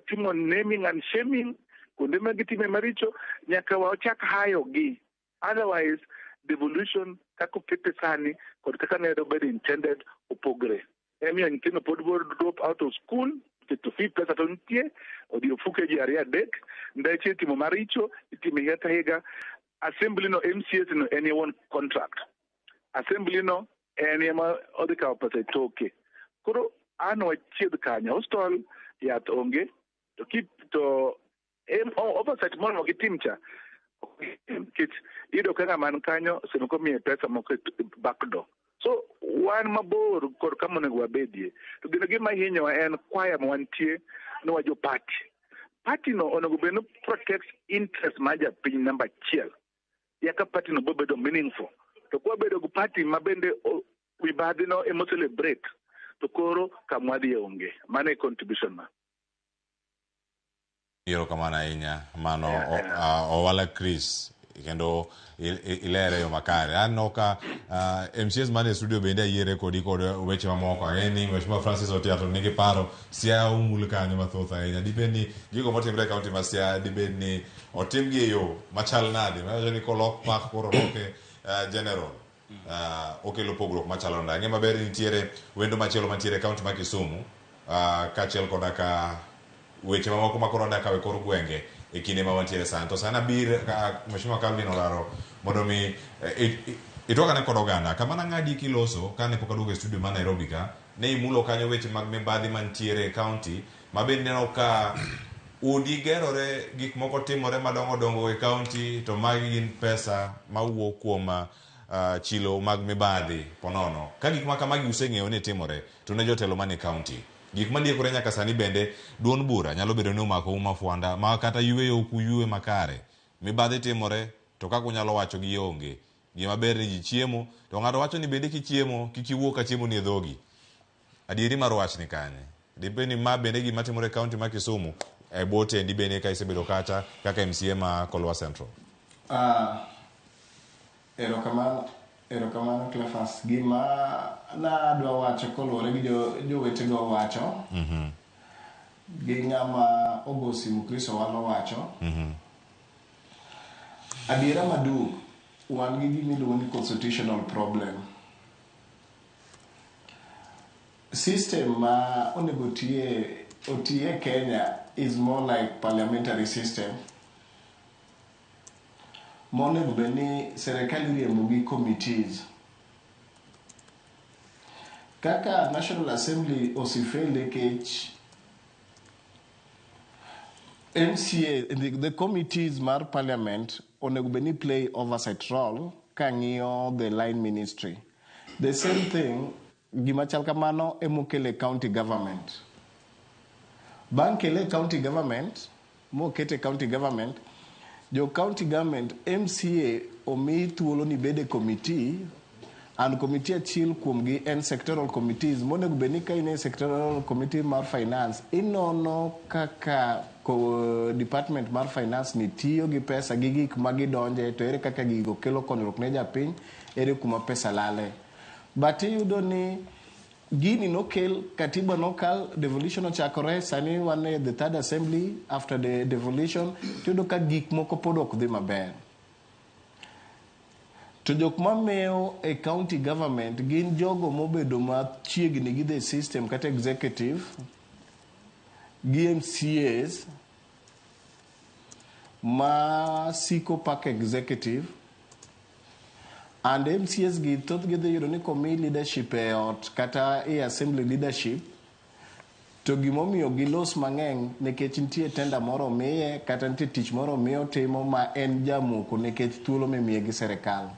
timo naming and shaming, kuonde ma gitime maricho, nyaka wachak hayo gi. Otherwise, devolution kako kete sani kod kaka ne bedo intended opogre. Emiyo nyithindo pod drop out of school to fee pesa to nitie odi ofuke ji ariyo adek ndache timo maricho itime higa. Assembly no MCAs no anyone contract. Assembly no ema odhi kawo pesa toke. Koro ano wachiedh kanyo hostol yath onge to keep to oversight mono gitim cha kich ido kaka man kanyo sino komiye pesa moko backdoor. So wan mabor kod kama onego wabedie to gima hinyowa en kwaya ma wantie ni wajo party no onego bed no protects interest ma japiny namba achiel yaka party no bobedo meaningful to kwa bedo go party ma bende Mibadhi no emo celebrate to koro kamwadhi onge mano e contribution ma iro kamana ahinya mano owala Chris kendo ilere yo makare anno ka MCAs mane studio bende ayiere kodi kod weche mamoko ni Mheshimiwa Francis Otiato nigi paro sia umul kanyo mathoth ahinya dibendi gigo motimre kaunti ma sia dibendi otimgi yo machal nade ma ni kolok pak koro roke general okelo pogruok machalo nade maber nitiere wendo machielo mantiere kaunti ma Kisumu kachiel koda ka weche mamoko makoro ndakawe kor gwenge e kinde ma wantiere santo sana bir Mheshimiwa Calvin Oraro mondo mi itoka ne kod oganda kamana ng'adi kiloso kane pok aduogo e studio ma Nairobi ka ne imulo kanyo weche mag mibadhi mantiere e county mabende neno ka udi gerore gik moko timore madongo e county to magi gin pesa mawuok kuom chilo mag mibadhi ponono ka gik ma kamagi useng'eyo ni timore to ne jotelo mane county gik mandiekore nyaka sani bende duon bura nyalo bedo ni umako umafwanda ma kata yweyo ukuywe makare mibadhi timore to kako nyalo wacho gi onge gima ber ni ji chiemo to ng'ato wacho ni bende kichiemo kikiwuok ka chiemo ni e dhogi adieri mar wach ni kanye dipeni ma bende gima timore kaunti ma Kisumu e bote ndi bende ka isebedo kacha kaka MCA ma Kolwa Central erokamano Cleophas gima na dwa wacho koluwore gi jowete go wacho gi ng'ama ogosi Mukristo walo wacho adiera maduong' wan gi gimiluongo ni constitutional problem. System ma onego otie Kenya is more like parliamentary system. Monego beni serikali riembo gi committees. Kaka National Assembly osifele kech MCA, the committees mar parliament onego beni play oversight role kang'iyo the line ministry. The same thing gima chal kamano emokele county government. Bang kele county government, mo kete county government, jo county government MCA omi thuolo ni bede committee and committee achiel kuomgi en sectoral committees monego bed ni ka in e sectoral committee mar finance inono kaka department mar finance ni tiyo gi pesa gi gik ma gidonje to ere kaka gigo kelo konyruok ne japiny ere kuma pesa lale but iyudo ni gini nokel katiba nokal devolution ochakore sani wan e the third assembly after the devolution tiyudo ka gik moko pod ok dhi maber to jok mameo e county government gin jogo mobedo machiegni gi the system kata executive gi MCAs ma siko pak executive and MCAs gi thoth gi dhi yudo ni komi leadership e ot kata e assembly leadership to gimomiyo gilos mang'eny nikech nitie tenda moro miye kata nitie tich moro miyo timo ma en jamoko nikech thuolo mimiye gi serikal.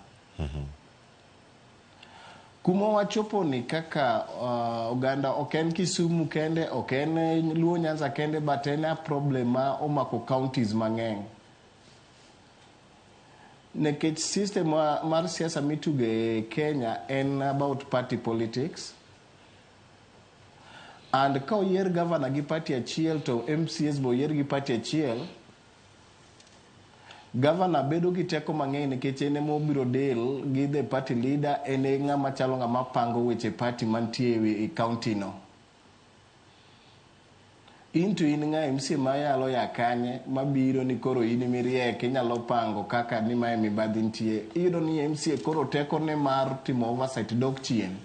Kuma wachopo ni kaka oganda ok en Kisumu kende, ok en Luo Nyanza kende, but en a problem ma omako counties mang'eny. Nekech system mar siasa mituge Kenya en about party politics. And ka oyier governor gi party achiel to MCAs bo oyier gi party achiel, governor bedo gi teko mang'eny nikech ene mobiro deal gi the party leader, ene ng'ama chalo ng'ama pango weche party mantie e county no. Into in ng'a MCA mayalo ya kanye mabiro ni koro in mirieke inyalo pango kaka ni mae mibadhi ntie. Iyudo ni MCA koro teko ne mar timo oversight dok chien.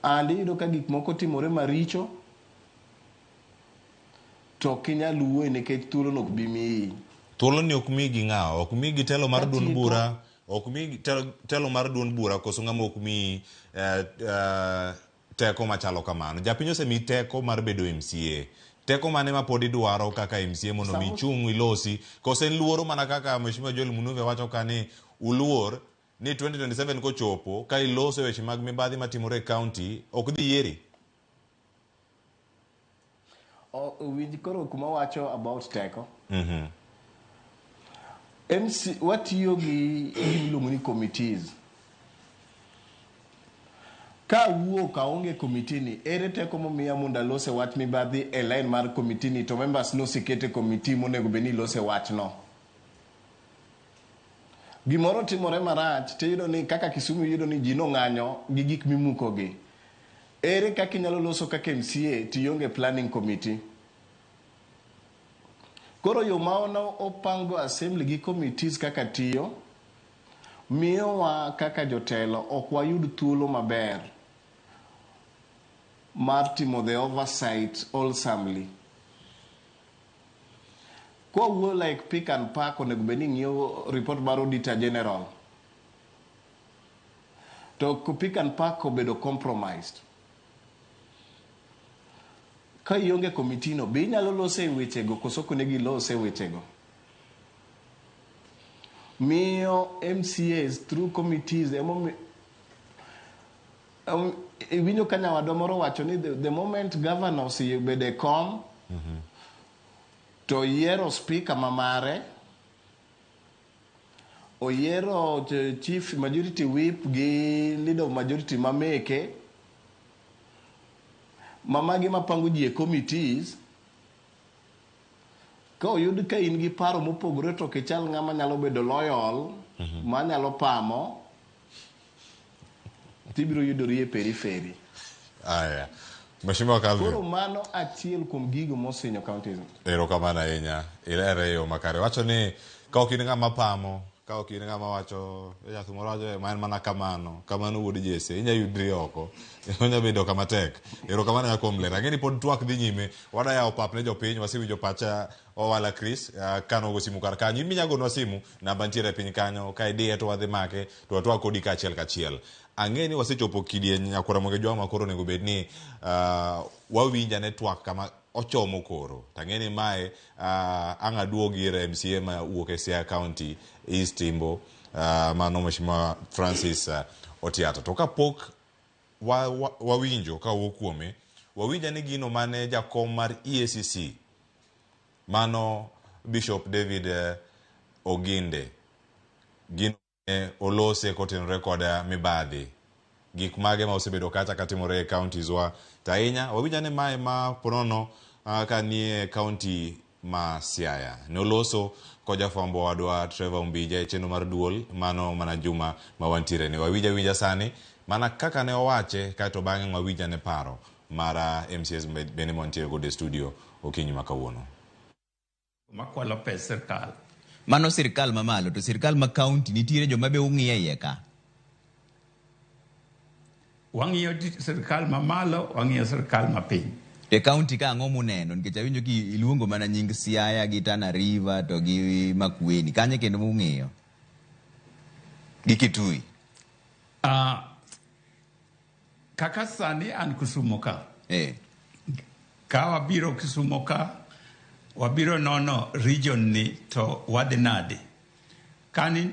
And iyudo ka gik moko timore maricho to kinyal wuoye nikech thuolo nok bi miyi. Thuolo ni ok mi gi ng'awo, ok mi gi telo mar duond bura, ok mi telo mar duond bura koso ng'ama ok mi teko machalo kamano. Japiny osemi teko mar bedo MCA. Teko mane ma pod idwaro kaka MCA mondo mi chung ilosi, koso en luoro mana kaka Mheshimiwa Joel Munuve wacho kani uluor ni 2027 kochopo ka iloso weche mag mibadhi matimore e county ok dhi yieri. Winj koro kuma wacho about teko. MC watiyo gi iluongo ni committees. Ka wuo ka onge committee ni ere teko momiya mondo alose wach mibadhi e line mar committee ni to members no sikete committee monego beni lose wach no. Gimoro timore marach tiyudo ni kaka Kisumu yudo ni ji nong'anyo gi gik mimuko gi. Ere kaka inyalo loso kaka MCA tiyonge planning committee. Koro yo maono opango assembly gi committees kaka tiyo miyo wa kaka jotelo ok wayud thuolo maber mar timo the oversight wholesomely. Kwa wuo like pick and pack onego beni ng'iyo report mar auditor general. To pick and pack obedo compromised. Ka ionge committee no be inyalo lose wechego koso konegi lose wechego. Miyo MCAs through committees winjo kanya wadomoro wacho ni the moment governor osebede kom to yiero speaker mamare oyiero chief majority whip gi leader of majority mameke mamagi mapango ji e committees ka oyud ka in gi paro mopogore to kichal ng'ama nyalo bedo loyal ma nyalo pamo tibiro yudori e periphery. Aya. Mheshimiwa Calvin. Koro mano achiel kuom gigo mosinyo counties. Erokamano ahinya. Ilere yo makare. Wacho ni ka ok in ng'ama pamo, ka ok in ng'ama wacho yath moro wacho ma en mana kamano wuod Jesse, inya yudri oko. Onya bedo kama tek. Erokamano ya kuom lera. Ngeni pod twak dhi nyime. Wada yawo pap ne jopiny, wasewinjo pacha owala Chris, kano go simu kar kanyo. Iminya gonwa simu, namba ntiere piny kanyo, ka idiye to wadhi make, to watwak kodi kachiel kachiel. Ang'eni wasechopo kidieny nyakora moge jwa makoro nego bed ni wawinja network kama ochomo koro. Tang'eni mae anga duogi ire MCA ma wuok e Siaya County East Timbo mano Mheshimiwa Francis Otiato. To kapok wawinjo ka wuok kuome, wawinja ni gino mane jakom mar EACC mano Bishop David Oginde gino olose kotenore kod mibadhi gik mage ma osebedo kacha katimore e counties wa tainya wawinja ni mae ma ponono ka nie county ma Siaya ne oloso ko jafambo wadwa Trevor Umbija e chenro mar duol mano mana juma ma wantiere ne wawinja sani mana kaka ne owache kaito bang'e wawinja ne paro mara MCAs bene montiere go de studio okinyi makawuono makwalo pes sirkal mano sirkal mamalo to sirkal ma county nitiere joma be ung'iye iye ka wang'iyo sirkal mamalo wang'iyo sirkal mapiny te county ka ang'o muneno nikech awinjo ki iluongo mana nying Siaya gi Tana River to gi Makueni kanye kendo mung'iyo gi Kitui kaka sani an Kisumo ka ka wabiro Kisumo ka wabiro nono region ni to wadhi nade kani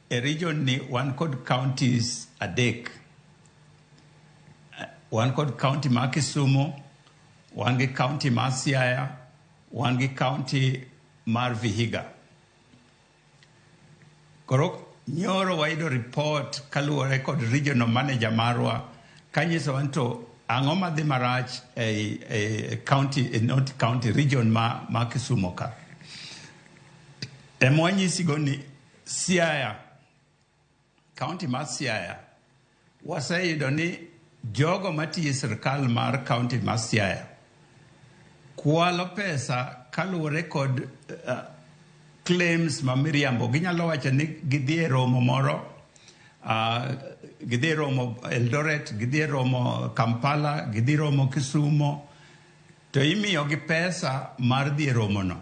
e region ni wan kod counties adek wan kod county ma Kisumo wan gi county ma Siaya wan gi county mar Vihiga koro nyoro wayudo report kaluwore kod regional manager marwa kanyiso wan to ang'o madhi marach county not county region ma Kisumo ka emwanyisigo ni Siaya county ma Siaya waseyudo ni jogo matiyo sirkal mar county ma Siaya kwalo pesa kaluwore kod claims ma miriambo ginyalo wacho ni gidhi e romo moro gidhi romo Eldoret, gidhi romo Kampala, gidhi romo Kisumo, to imiyo gi pesa mar dhi romo no.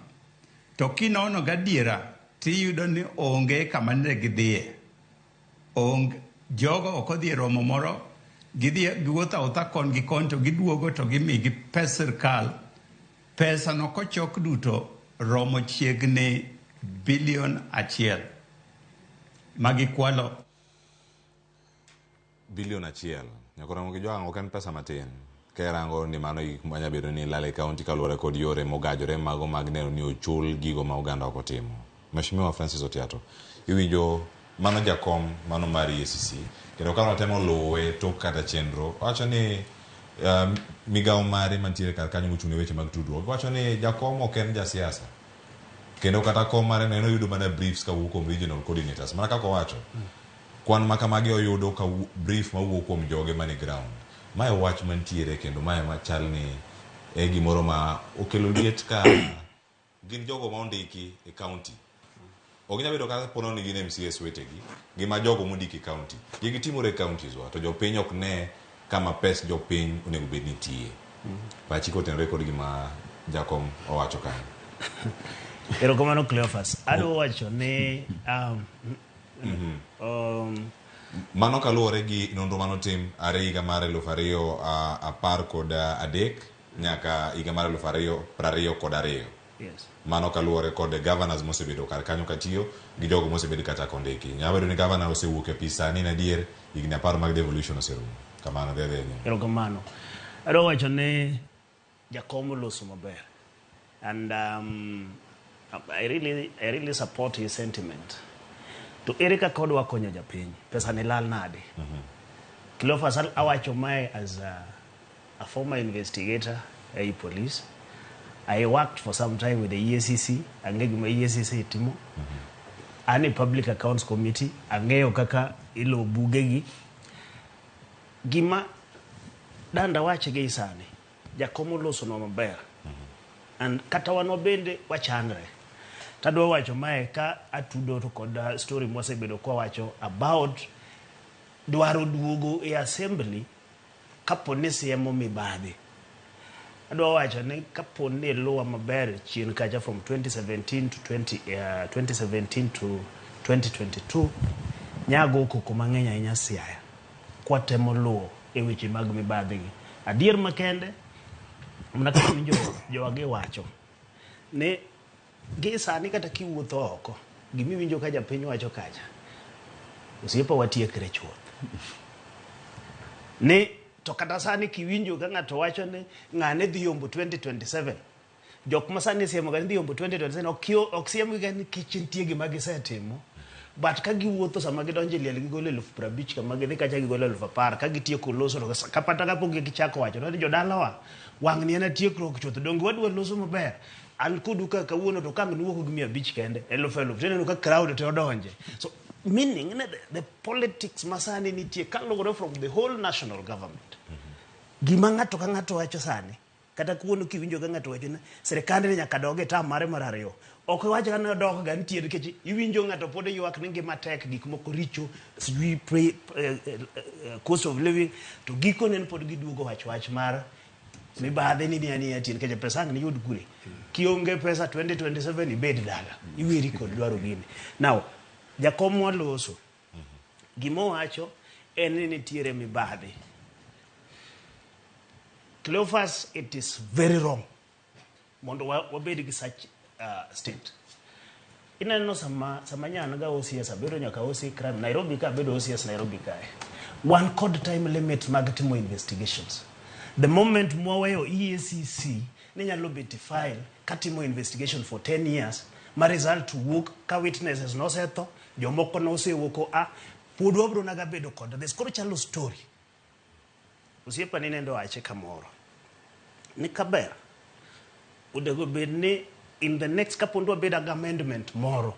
To kinono gadiera, tiyudo ni onge kama ne gidhiye. Jogo oko dhi romo moro, giwuotho auta kon gi kon to giduogo to gimi gi pes sirkal. Pesa no kochok duto romo chiegni $1 billion. Magi kwalo $1 billion nyakora mo gijo ango kan pesa matin kerango ni mano manya bedo ni lale county kaluore kod yore mogajore mago mag neno ni ochul gigo ma uganda okotimo Mheshimiwa Francis Otiato iwinjo mano jakom mano mar EACC kendo kama temo luwe to kata chenro wacho ni migao mare mantiere kar kanyo mochune weche mag tudruok wacho ni jakom ok en jasiasa kendo kata kom mare neno yudo mana briefs ka wuok regional coordinators mana kako wacho kwan makamagi oyudo ka brief mawuok kuom joge mani ground mae wach mantiere kendo mae machal ni gimoro ma okelo liet ka gin jogo ma ondiki e county oginya bedo ka pono ni gin MCAs wetegi gima jogo mondiki county gigi timore counties wa to jopiny ok ne kama pes jopiny onego bed ni tie pachi kotenore kod gima jakom owacho kanyo erokamano Cleophas ado wacho ni mano kaluwore gi nonro mano tim are higa mar 2013 nyaka higa mar 2022 yes mano kaluwore kod governors mosebedo kar kanyo katiyo gi jogo mosebedo kata kondiki nyabedo ni governor osewuok e pisa ni na dier higni 10 mag devolution oserumo kamano dede erokamano ado wacho ni jakom loso maber and I really support his sentiment. To erika kodwa konyo japiny pesa ni lal nade Cleophas awacho mae as a former investigator at police. I worked for some time with the EACC angegi ma EACC timo ani public accounts committee angeyo kaka ilo bugegi gima danda wache ge isani jakomo loso no maber and kata wano bende wachandre tadwa wacho mae ka atudo to kod story mosebedo kwa wacho about dwaro duogo e assembly kapo ni siemo Mibadhi adwa wacho ni kapo ni luwa maber chien kacha from 2017 to 2022 nyago koko mang'eny ahinya Siaya kwatemo luwo e weche mag Mibadhi adier makende mnaka joge wacho ne gi sani kata kiwuotho oko gimi winjo ka japiny wacho kacha osiepa watiekre chuoth ne to kata sani kiwinjo ka ng'ato wacho ni ng'ane dhi yombo 2027 jok ma sani siemo gan dhi yombo 2027 ok siemo gan kichin tie gima gisetimo but ka giwuotho sama gidonjo liel gigolo 50,000 kama gidhi kacha gigolo 10,000 ka gitieko loso to kapata kapok gichako wacho ni jodalawa wang' ni en tiekruok chuth donge wadwa loso maber an kudu ka kawuono to kang' nuoko gi 500 kende 1,000 teneno ka crowd te odonje so meaning the politics masani nitie kalugore from the whole national government gima ng'ato ka ng'ato wacho sani kata kuono kiwinjo ka ng'ato wacho na serikande ni nyaka doge tam mare mar ariyo ok wacho kana dog ga nitie nikech iwinjo ng'ato pod ywak ni ngima tek gik moko richo sijui cost of living to giko nen pod giduogo wach mar mibadhi ni ani atin nikech pesa ni yud kure kionge pesa 2027 ibed dala iwiri kod dwaro gini now jakom waloso gimo wacho en ni nitiere mibadhi Cleophas, it is very wrong mondo wabed gi such state inano sama nyana ga OCS bedo nyaka OC crime Nairobi ka bedo OCS Nairobi ka one code time limit mag timo investigations the moment mwaweyo EACC ni nyalo bet file katimo investigation for 10 years ma result wuok ka witnesses no setho jomoko no osewuoko pod wabro naga bedo kod this koro chalo story usiepa ni nendo ache kamoro ni kaber udego bedni in the next kapondo bed amendment moro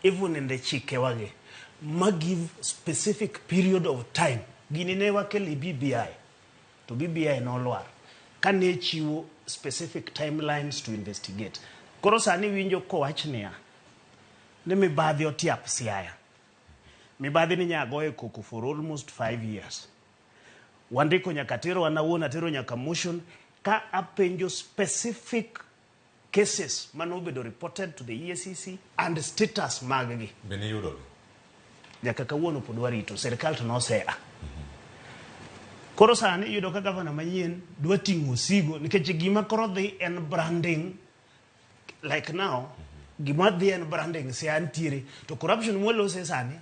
even in the chike wage ma give specific period of time gini ne wakeli BBI to BBI no lwar kane chiwo specific timelines to investigate koro sani winjo ko wachnia ne mibadhi otiap siaya mibadhi ni nyago e koko for almost 5 years wandiko nyakatero wanawona tero nyaka motion ka apenjo specific cases manobedo reported to the EACC and status maggi beni yudo nyaka kawuono pod warito serikal to nosea koro sani yudo ka gavana manyien dwa ting'o sigo nikech gima koro dhi en branding like now gima dhi en branding se antiere to corruption mwelose sani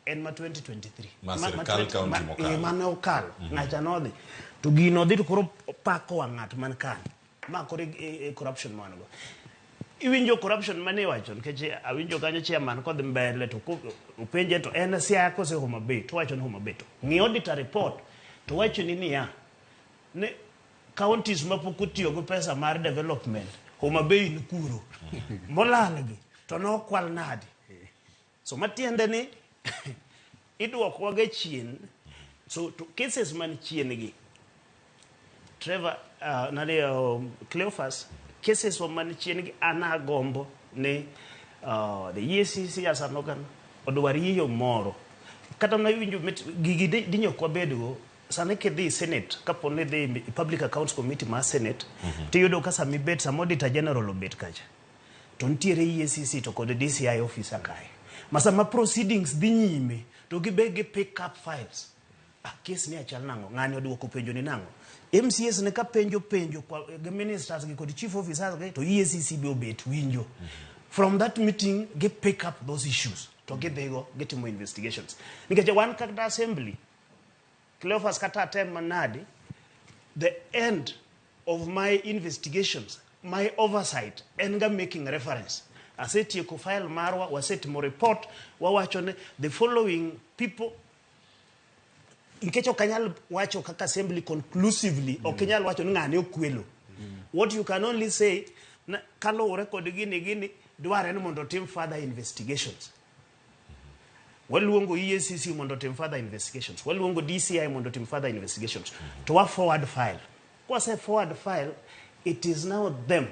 en ma 2023 ma serikal kaunti mokalo mana okalo ngacha nodhi to gino dhi to koro pako wang'at man kan ma kore corruption manago iwinjo corruption mane wacho nikech awinjo kanyo chairman kod mbele to upenje to en sia kose Homa Bay to wacho ni Homa Bay to ngi auditor report to wacho ni niya ne counties mapokutiyo go pesa mar development Homa Bay ni kuro molalgi to no kwal nadi so matiende ni idwoko wage chien so to cases man chien gi Trevor Cleophas cases man chien gi anagombo ne the EACC as an organ odwari yo moro kata na winjo gigi dinyo kwa bedo sana ke the Senate kapo ne the Public Accounts Committee ma Senate to yudo kasa mibet sa Auditor General obet kacha to ntiere EACC to kod DCI officer kai masama proceedings dhi nyime to gibege pick up files case ni achal nango ng'ani oduoko penjo ni nango MCAs ne ka penjo kwa ministers gi kod chief officers to EACC be obet winjo from that meeting get pick up those issues to get more investigations nikech one kata assembly Cleophas kata tem manadi the end of my investigations my oversight and making reference aseti ko file marwa waseti mo report wawachone the following people inkecho kanyal wacho kaka assembly conclusively okenyal wacho ng'ane okwelo what you can only say kalo record gini dware ni mondo tim further investigations waluongo EACC mondo tim further investigations waluongo DCI mondo tim further investigations to a forward file kwa say forward file it is now them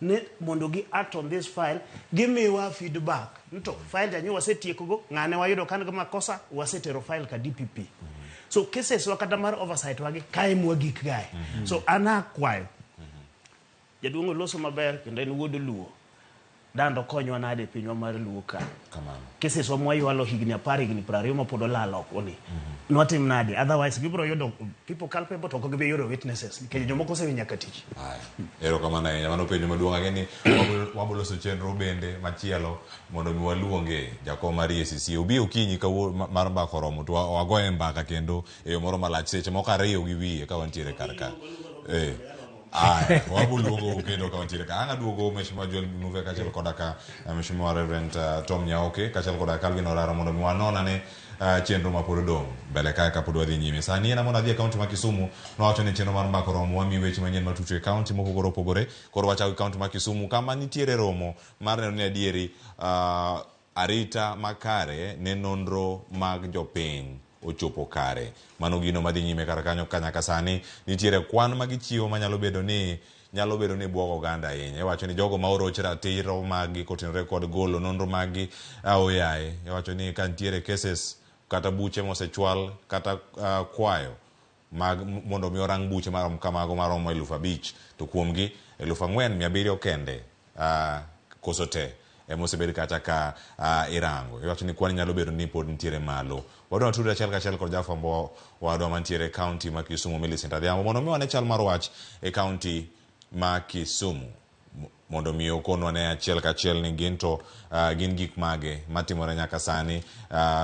ne mondo gi act on this file give me your feedback nto file yanyu wasetieko go ngane wayudo kan ga makosa wasetero file ka DPP so cases wakata mar oversight wage kai mwagik gae so ana kwayo jaduongo loso maber kendo en wuodo luo dando konywa nade pinywa mar Luka kamano cases wa mwayualo higni 10 higni 20 ma pod olalo koni notim nade otherwise gibro yudo people culpable to ok gibi yudo witnesses nikech jomoko osewi nyaka tich ero kamano ahinya mano penjo maduong' ang'e ni waboloso chenro bende machielo mondo mi waluonge jakom mar EACC obi okinyi kawuono mar mbaka romo to wagoye mbaka kendo e yo moro malach seche moko ariyo gi wiye ka wantiere kar ka wabuluongo kendo ka wantiere ka ang' aduogo Mheshimiwa Joel Munuve kaachiel koda ka Mheshimiwa Reverend Tom Nyaoke kaachiel koda Calvin Oraro mondo mi wanonane chenro ma pod odong' mbele kae ka pod wadhi nyime. Sani en amona dhi e kaunti ma Kisumu nowacho ni chenro mar mbaka romo wami weche manyien matucho e kaunti mopogore opogore. Koro wachako kaunti ma Kisumu kama nitiere romo mar neno ni adieri arita makare ne nonro mag jopiny ochopo kare. Mano gino madhi nyime kar kanyo kanyaka sani nitiere kwan magichiwo manyalo bedo ni bwogo oganda ahinya. Iwacho ni jogo ma oroch ratiro magi kotenore kod golo nonro magi oyaye. Iwacho ni ka nitiere cases kata buche mosechwal kata kwayo mag mondo mi orang buche marom kamago maromo 5,000 to kuomgi 4,700 kende koso te emosebed kata ka irango. Iwacho ni kwan nyalo bedo ni pod nitiere malo. Wadwa tudo achiel kachiel kod jafwambo wadwa mantiere kaunti ma Kisumu Millicent Adhiambo mondo mi wane chal mar wach e kaunti ma Kisumu mondo mi okonwa ne achiel kachiel ni gin to gin gik mage matimore nyaka sani.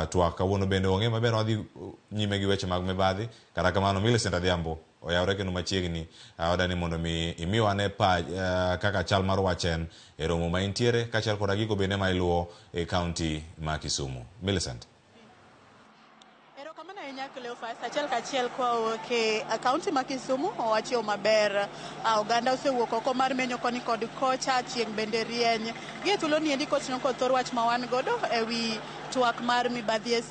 TWAK kawuono bende onge maber wadhi nyime gi weche mag mibadhi. Kata kamano Millicent Adhiambo oyawre kendo machiegni wadani mondo mi imiwa ne kaka chal mar wachen e romo ma intiere kaachiel koda gigo bende ma iluwo e kaunti ma Kisumu. Millicent. Achiel kachiel kwa ke kaunti ma Kisumu owacho maber oganda osewuok oko mar menyo koni kod kocha chieng' bende rieny gi thuolo ni endi koch no kod thor wach ma wan godo ewi TWAK mar Mibadhi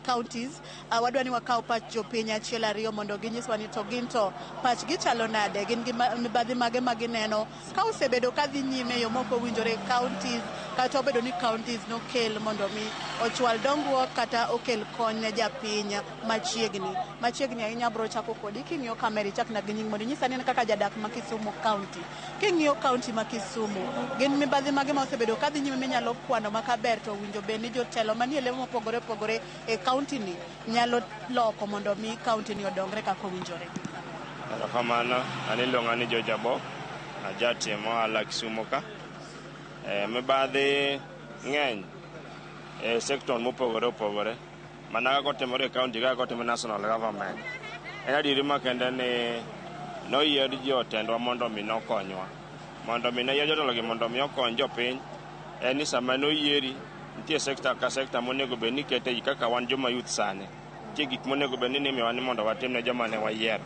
counties wadwa ni wakaw pach jopiny achiel ariyo mondo ginyiswa ni to gin to pach gichalo nade gin gi mibadhi mage magineno ka osebedo kadhi nyime yo moko winjore counties kata obedo ni counties nokel mondo mi ochwal dongruok kata okel kony ne japiny machiegni ahinya bro chako kodi king'iyo kameri chak na ginying mondo nyisa ni kaka jadak ma Kisumu county king'iyo county ma Kisumu gin mibadhi mage ma osebedo kadhi nyime minyalo kwano makaber to winjo be ni jotelo manie level mopogore opogore e county ni nyalo loko mondo mi county ni odongre kaka owinjore. Kamano aniluonga ni Jojabo ajatimo ala Kisumu ka mibadhi ng'eny sector mopogore opogore mana kaka otimore e county kaka otimore national government. En adieri makende ni noyier jotendwa mondo mi nokonywa mondo mi noyier jotelo mondo mi okony jopiny. En ni sama noyieri nitie sector ka sector monego bed ni kete kaka wan joma youth sani nitie gik monego bed ni imiwa ni mondo watim ne joma ne wayiero.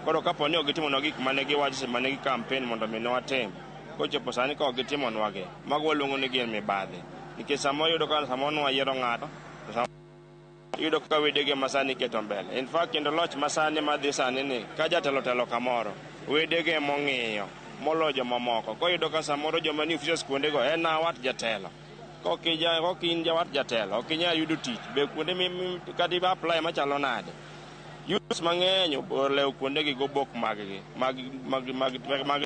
Koro kapo ni ok gitimo gik mane giwacho sama ne gi campaign mondo mi nowatim kochopo sani ka ok gitimonwagi mago waluongo ni gin mibadhi nikech sama yudo ka sama wayiero ng'ato yudo ka wedege masani keto mbele. In fact kendo loch masani madhi sani ni ka jatelo telo kamoro wedege mong'iyo molo joma moko koyudo ka samoro joma ni officials kuondego en wat jatelo kokin jawat jatelo ok inyal yudo tich be kuonde kata iba apply machalo nade. Youth mang'eny olewo kuondegi go bok mag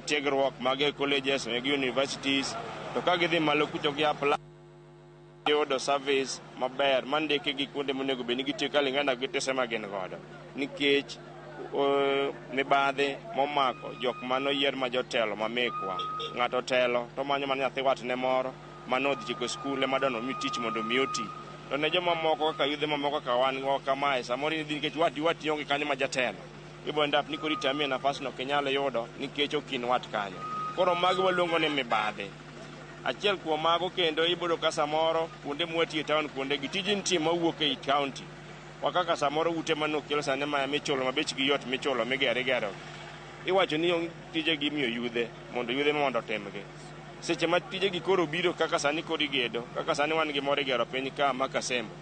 tiegruok mag colleges mag universities to ka gidhi malo kucho gi apply yudo service maber mandike gi kuonde monego bed ni gitiyo kalingana gi tese ma gin godo nikech mibadhi momako jok manoyier ma jotelo mamekwa ng'ato telo to manyo mana nyathi watne moro manodhi chiko skul ema dwano mi tich mondo mi oti to ne joma moko kaka yudhe mamoko kaka wan go kamae samoro idhi nikech wati onge kanyo ma jatelo ibo ndap ni kori tamie nafas no kenyalo yudo nikech okin wat kanyo. Koro magi waluongo ni mibadhi. Achiel kuom mago kendo ibodo ka samoro kuonde mwati e town kuonde gi tijin timo wuok e county wakaka samoro ute manokelo sane ma michulo mabech gi yot michulo migere iwacho ni tije gi miyo yudhe mondo temgi seche ma tije gi koro biro kaka sani kodi gedo kaka sani wan gi moro gero piny ka makasembo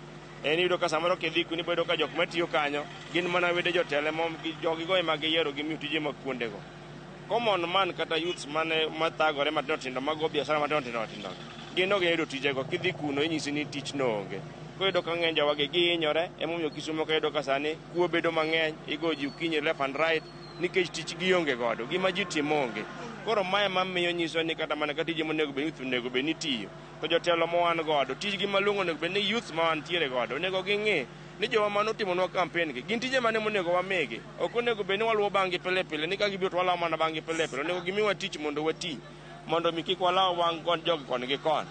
en yudo ka samoro kidhi kuni bedo ka jok matiyo kanyo gin mana wede jotele mom gi jogi go ema giyiero gi miyo tije mag kuondego. Common man kata youths mane mathagore matindo tindo mago biashara matindo tindo gin ok yudo tijego kidhi kuno inyisi ni tich no onge. Koyudo ka ng'eny jawagi gihinyore emomiyo Kisumu kayudo ka sani kuo bedo mang'eny igo ji ukinyi left and right nikech tich gionge godo gima ji timo onge. Koro mae mamiyo nyiso ni kata mana ka tije monego bed youth onego bed ni tiyo. To jotelo ma wan godo, tijgi malong'o onego bed ni youth ma wantiere godo, onego ging'e ni joma mane otimonwa kampen gi gin tije mane monego wamigi. Ok onego bed ni waluwo bang'gi pile pile, ni ka gibiro to walawo mana bang'gi pile pile. Onego gimiwa tich mondo wati, mondo mi kik walaw wang' jogi koni gi koni.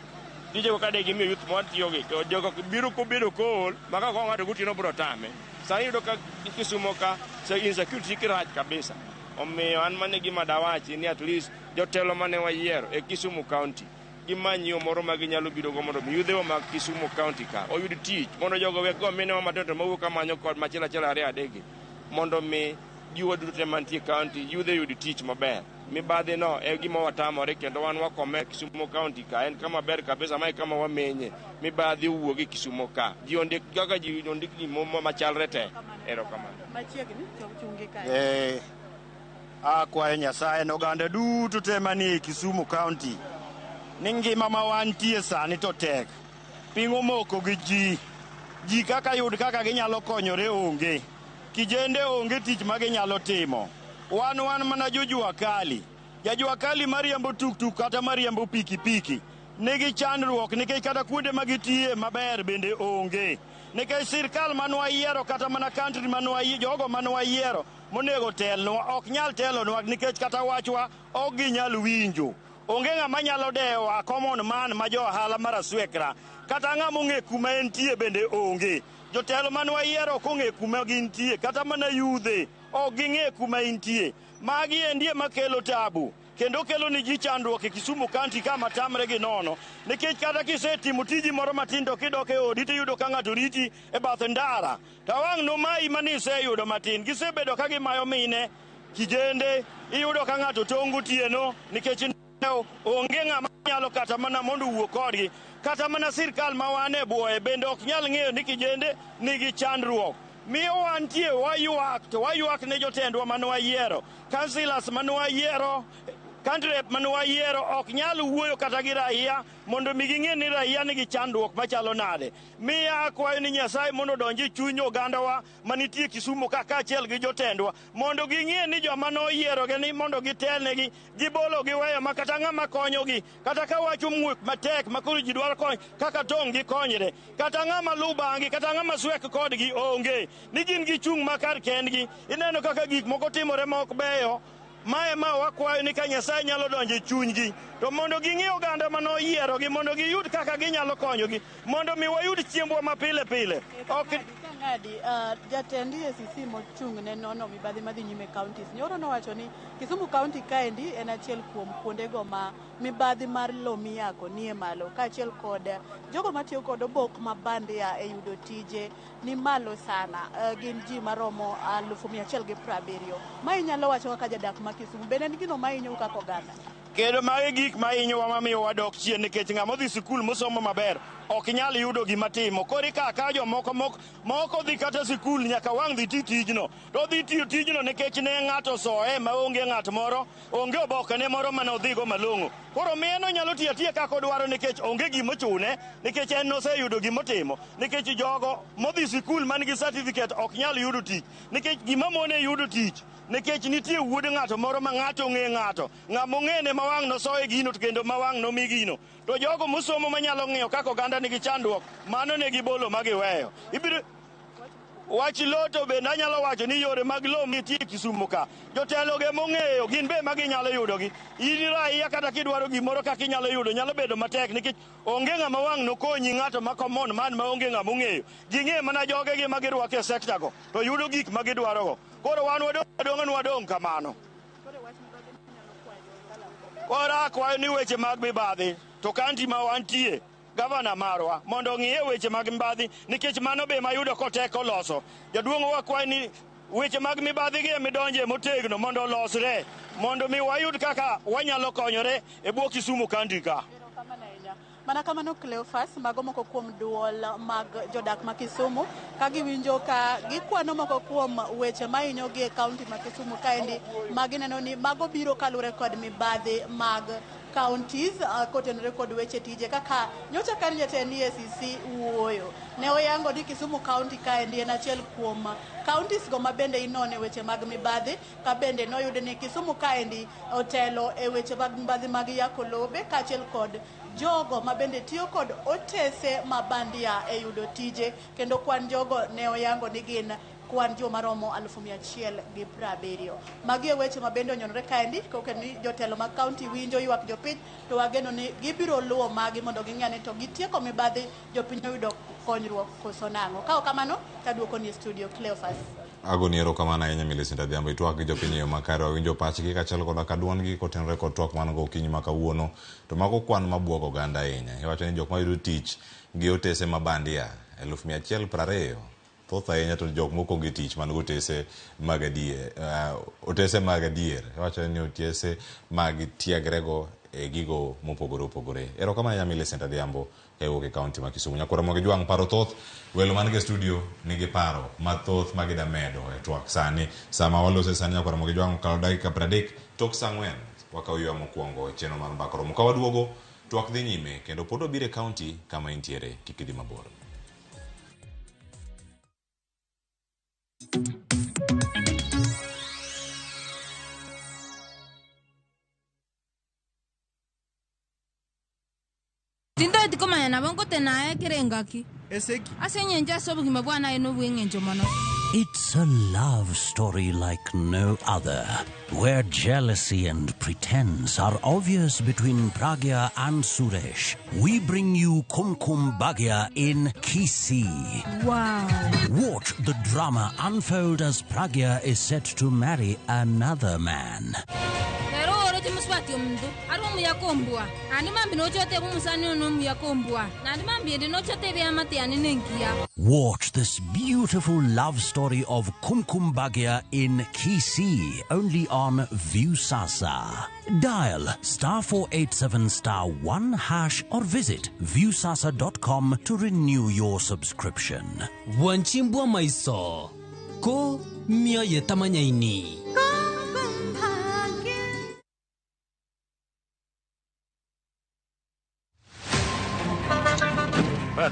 Tije ka de gimiyo youth ma watiyogi, to jogo biro kobedo kool, maka ko ng'ato gotieno biro tame. Sa iyudo ka Kisumo ka insecurity kirach kabisa. Omiyo an mane gima dawachi ni at least jotelo mane wayiero e Kisumu County gimany yo moro ma ginyalo biro go mondo yudhewa mag Kisumu County ka oyud tich mondo jogo wek go minewa matoto mawuok kamanyo kod machielo achiel ariyo adegi mondo mi jiwo duto mantie county yudhe yud tich maber. Mibadhi no e gima watamore kendo wan wakome Kisumu County ka en kama ber kabisa, mae kama wamenye mibadhi wuog e Kisumu ka ji ondik kaka ji ondik gimomo machalre te. Erokamano. Machiegni chungi ka. Akwayo Nyasaye oganda duto te manie Kisumu County ni ngima ma wantie sani to tek. Piny omoko gi ji kaka yud kaka ginyalo konyore onge. Kijende onge tich ma ginyalo timo. Wan mana jojuakali. Jajuakali mariambo tuk kata mariambo pikipiki. Nigi chandruok nikech kata kuonde ma gitie maber bende onge. Nikech sirkal manwa yiero kata mana country manwa yiero jogo manwa yiero monego telnwa ok nyal telonwa nikech kata wachwa ok ginyal winjo. Onge ng'ama nyalo dewa common man ma jo ohala mar aswekra kata ng'ama ong'e kuma entie bende onge. Jotelo manwa yiero ok ong'e kuma gintie kata mana yudhe ok ging'e kuma intie. Magi endie makelo tabu kendo kelo ni ji chandruok e Kisumu County kama tamre gi nono nikech kata kisetimo tiji moro matindo kidok e odi tiyudo ka ng'ato riti e bath ndara to wang' no mai maniseyudo matin gisebedo ka gimayo mine kijende iyudo ka ng'ato tongo tieno nikech onge ng'ama nyalo kata mana mondo wuo kodgi kata mana sirkal ma wan e bwoye bende ok nyal ng'eyo ni kijende nigi chandruok. Miyo wantie wayuak ne jotendwa manwayiero, councillors manwayiero, country rep manwayiero ok nyal wuoyo kata gi raia mondo mi ging'e ni raia nigi chandruok machalo nade. Miya akwayo ni Nyasaye mondo donji chuny ogandawa manitie Kisumu kaachiel gi jotendwa mondo ging'e ni joma noyierogi ni mondo gitelnegi gibolo giweyo ma kata ng'ama konyogi kata ka wacho muok matek makoro ji dwaro kony kaka tong' gikonyre kata ng'ama lu bang'gi kata ng'ama swek kodgi onge ni gin gichung' makar kendgi. Ineno kaka gik moko timore ma ok beyo. Mae ma wakwayo ni ka Nyasaye nyalo donjo e chunygi to mondo ging'e oganda manoyierogi mondo giyud kaka ginyalo konyogi mondo mi wayud chiembwa mapile pile. Jatend EACC mochung' ne nono mibadhi madhi nyime counties nyoro nowacho ni Kisumu County kaendi en achiel kuom kuondego ma mibadhi mar lo miyako nie malo kaachiel kod jogo matiyo kod obok ma bandia e yudo tije ni malo sana. Gin ji maromo 170,000. Ma inyalo wacho kaka jadak ma Kisumu bende en gino ma hinyo kaka oganda. Kendo magi gik ma hinyowa mamiyo wadok chien nikech ng'ama odhi sikul mosomo maber ok nyal yudo gima timo. Koro ka jomoko moko dhi kata sikul nyaka wang' dhi tijno to dhi tiyo tijno nikech ne ng'ato soe ma onge ng'at moro onge obokene moro mane odhigo malong'o. Koro mieno nyalo tiyo atiya kaka odwaro nikech onge gimochune nikech en noseyudo gimotimo nikech jogo modhi sikul man gi certificate ok nyal yudo tich nikech gima mone yudo tich nikech nitie wuod ng'ato moro ma ng'ato ong'e ng'ato ng'ama ong'ene ma wang' nosoye gino to kendo ma wang' nomi gino to jogo mosomo manyalo ng'eyo kaka oganda nigi chandruok mano ne gibolo ma giweyo. Wach loto bende anyalo wacho ni yore mag lo nitie Kisumu ka jotelo ge mong'eyo gin be ma ginyalo yudogi. In raia kata kidwaro gimoro kaka inyalo yudo nyalo bedo matek nikech onge ng'ama wang' nokonyi ng'ato ma common man ma onge ng'ama ong'eyo. Ging'e mana jogegi ma girwako e sekta go to yudo gik ma gidwarogo. Koro wan wadong' kamano. Koro akwayo ni weche mag mibadhi to kanti ma wantie gavana marwa mondo ng'iye weche mag mibadhi nikech mano be mayudo koteko loso. Jaduong' wakwayo ni weche mag mibadhi gi midonje motegno mondo olosre mondo mi wayud kaka wanyalo konyore e bwo Kisumu County ka. Mana kamano Cleophas, mago moko kuom duol mag jodak ma Kisumu ka giwinjo ka gikwano moko kuom weche ma hinyogi e kaunti ma Kisumu kaendi ma gineno ni mago biro kalure kod mibadhi mag counties kotenore kod weche tije kaka nyocha kan jatend EACC wuoyo ne wayango ni Kisumu County kaendi en achiel kuom counties go mabende inone weche mag mibadhi, ka bende noyude ni Kisumu kaendi otelo e weche mag mibadhi mag yako lobe kaachiel kod jogo mabende tiyo kod otese mabandia e yudo tije, kendo kwan jogo ne oyango ni gin kwan jo maromo 170. Magi e weche mabende onyonore kaendi, koken ni jotelo mag kaunti winjo ywak jopiny, to wageno ni gibiro luwo magi mondo ging'e ni to gitieko mibadhi jopiny oyudo konyruok koso nang'o. Ka ok kamano, taduoko ni studio Cleophas. Agoni erokamano ahinya Millicent Adhiambo, itwak gi jopiny yo makare, wawinjo pachgi kaachiel koda ka duondgi kotenore kod twak man go okinyi ma kawuono, to mago kwan mabuogo oganda ahinya. Iwacho ni jok mayudo tich gi otese mabandia 120,000 thoth ahinya to jok moko gi tich man otese mag adier, otese mag adier. Iwacho ni otese mag tiagrego e gigo mopogore opogore. Erokamano ahinya Millicent Adhiambo e kaunti ma Kisumu. Nyakoro Ramogi jwang' paro thoth, welo man ge studio nigi paro mathoth magida medo e twak sani. Sama walose sani nyakoro Ramogi jwang' kalo dakika 30 tok saa 4 wakaw ywa mokwongo e chenro mar mbaka romo. Ka waduogo twak dhi nyime kendo pod obiro e kaunti kama intiere, kik idhi mabor. Tinda koma yana bango tena kirengaki. Eseki. Asenyenja sobu kimabwana eno bwengenjo mono. It's a love story like no other, where jealousy and pretense are obvious between Pragya and Suresh. We bring you Kumkum Bhagya in Kisii. Wow. Watch the drama unfold as Pragya is set to marry another man. Muswati omundu arumu yakombwa ani mambi nochote bumusani onomu yakombwa nani mambi ende nochote byamate yani nenkia. Watch this beautiful love story of Kumkum Bhagya in Kisii, only on Viusasa. Dial *487*1# or visit viusasa.com to renew your subscription. Wanchimbwa maiso ko mia yetamanyaini.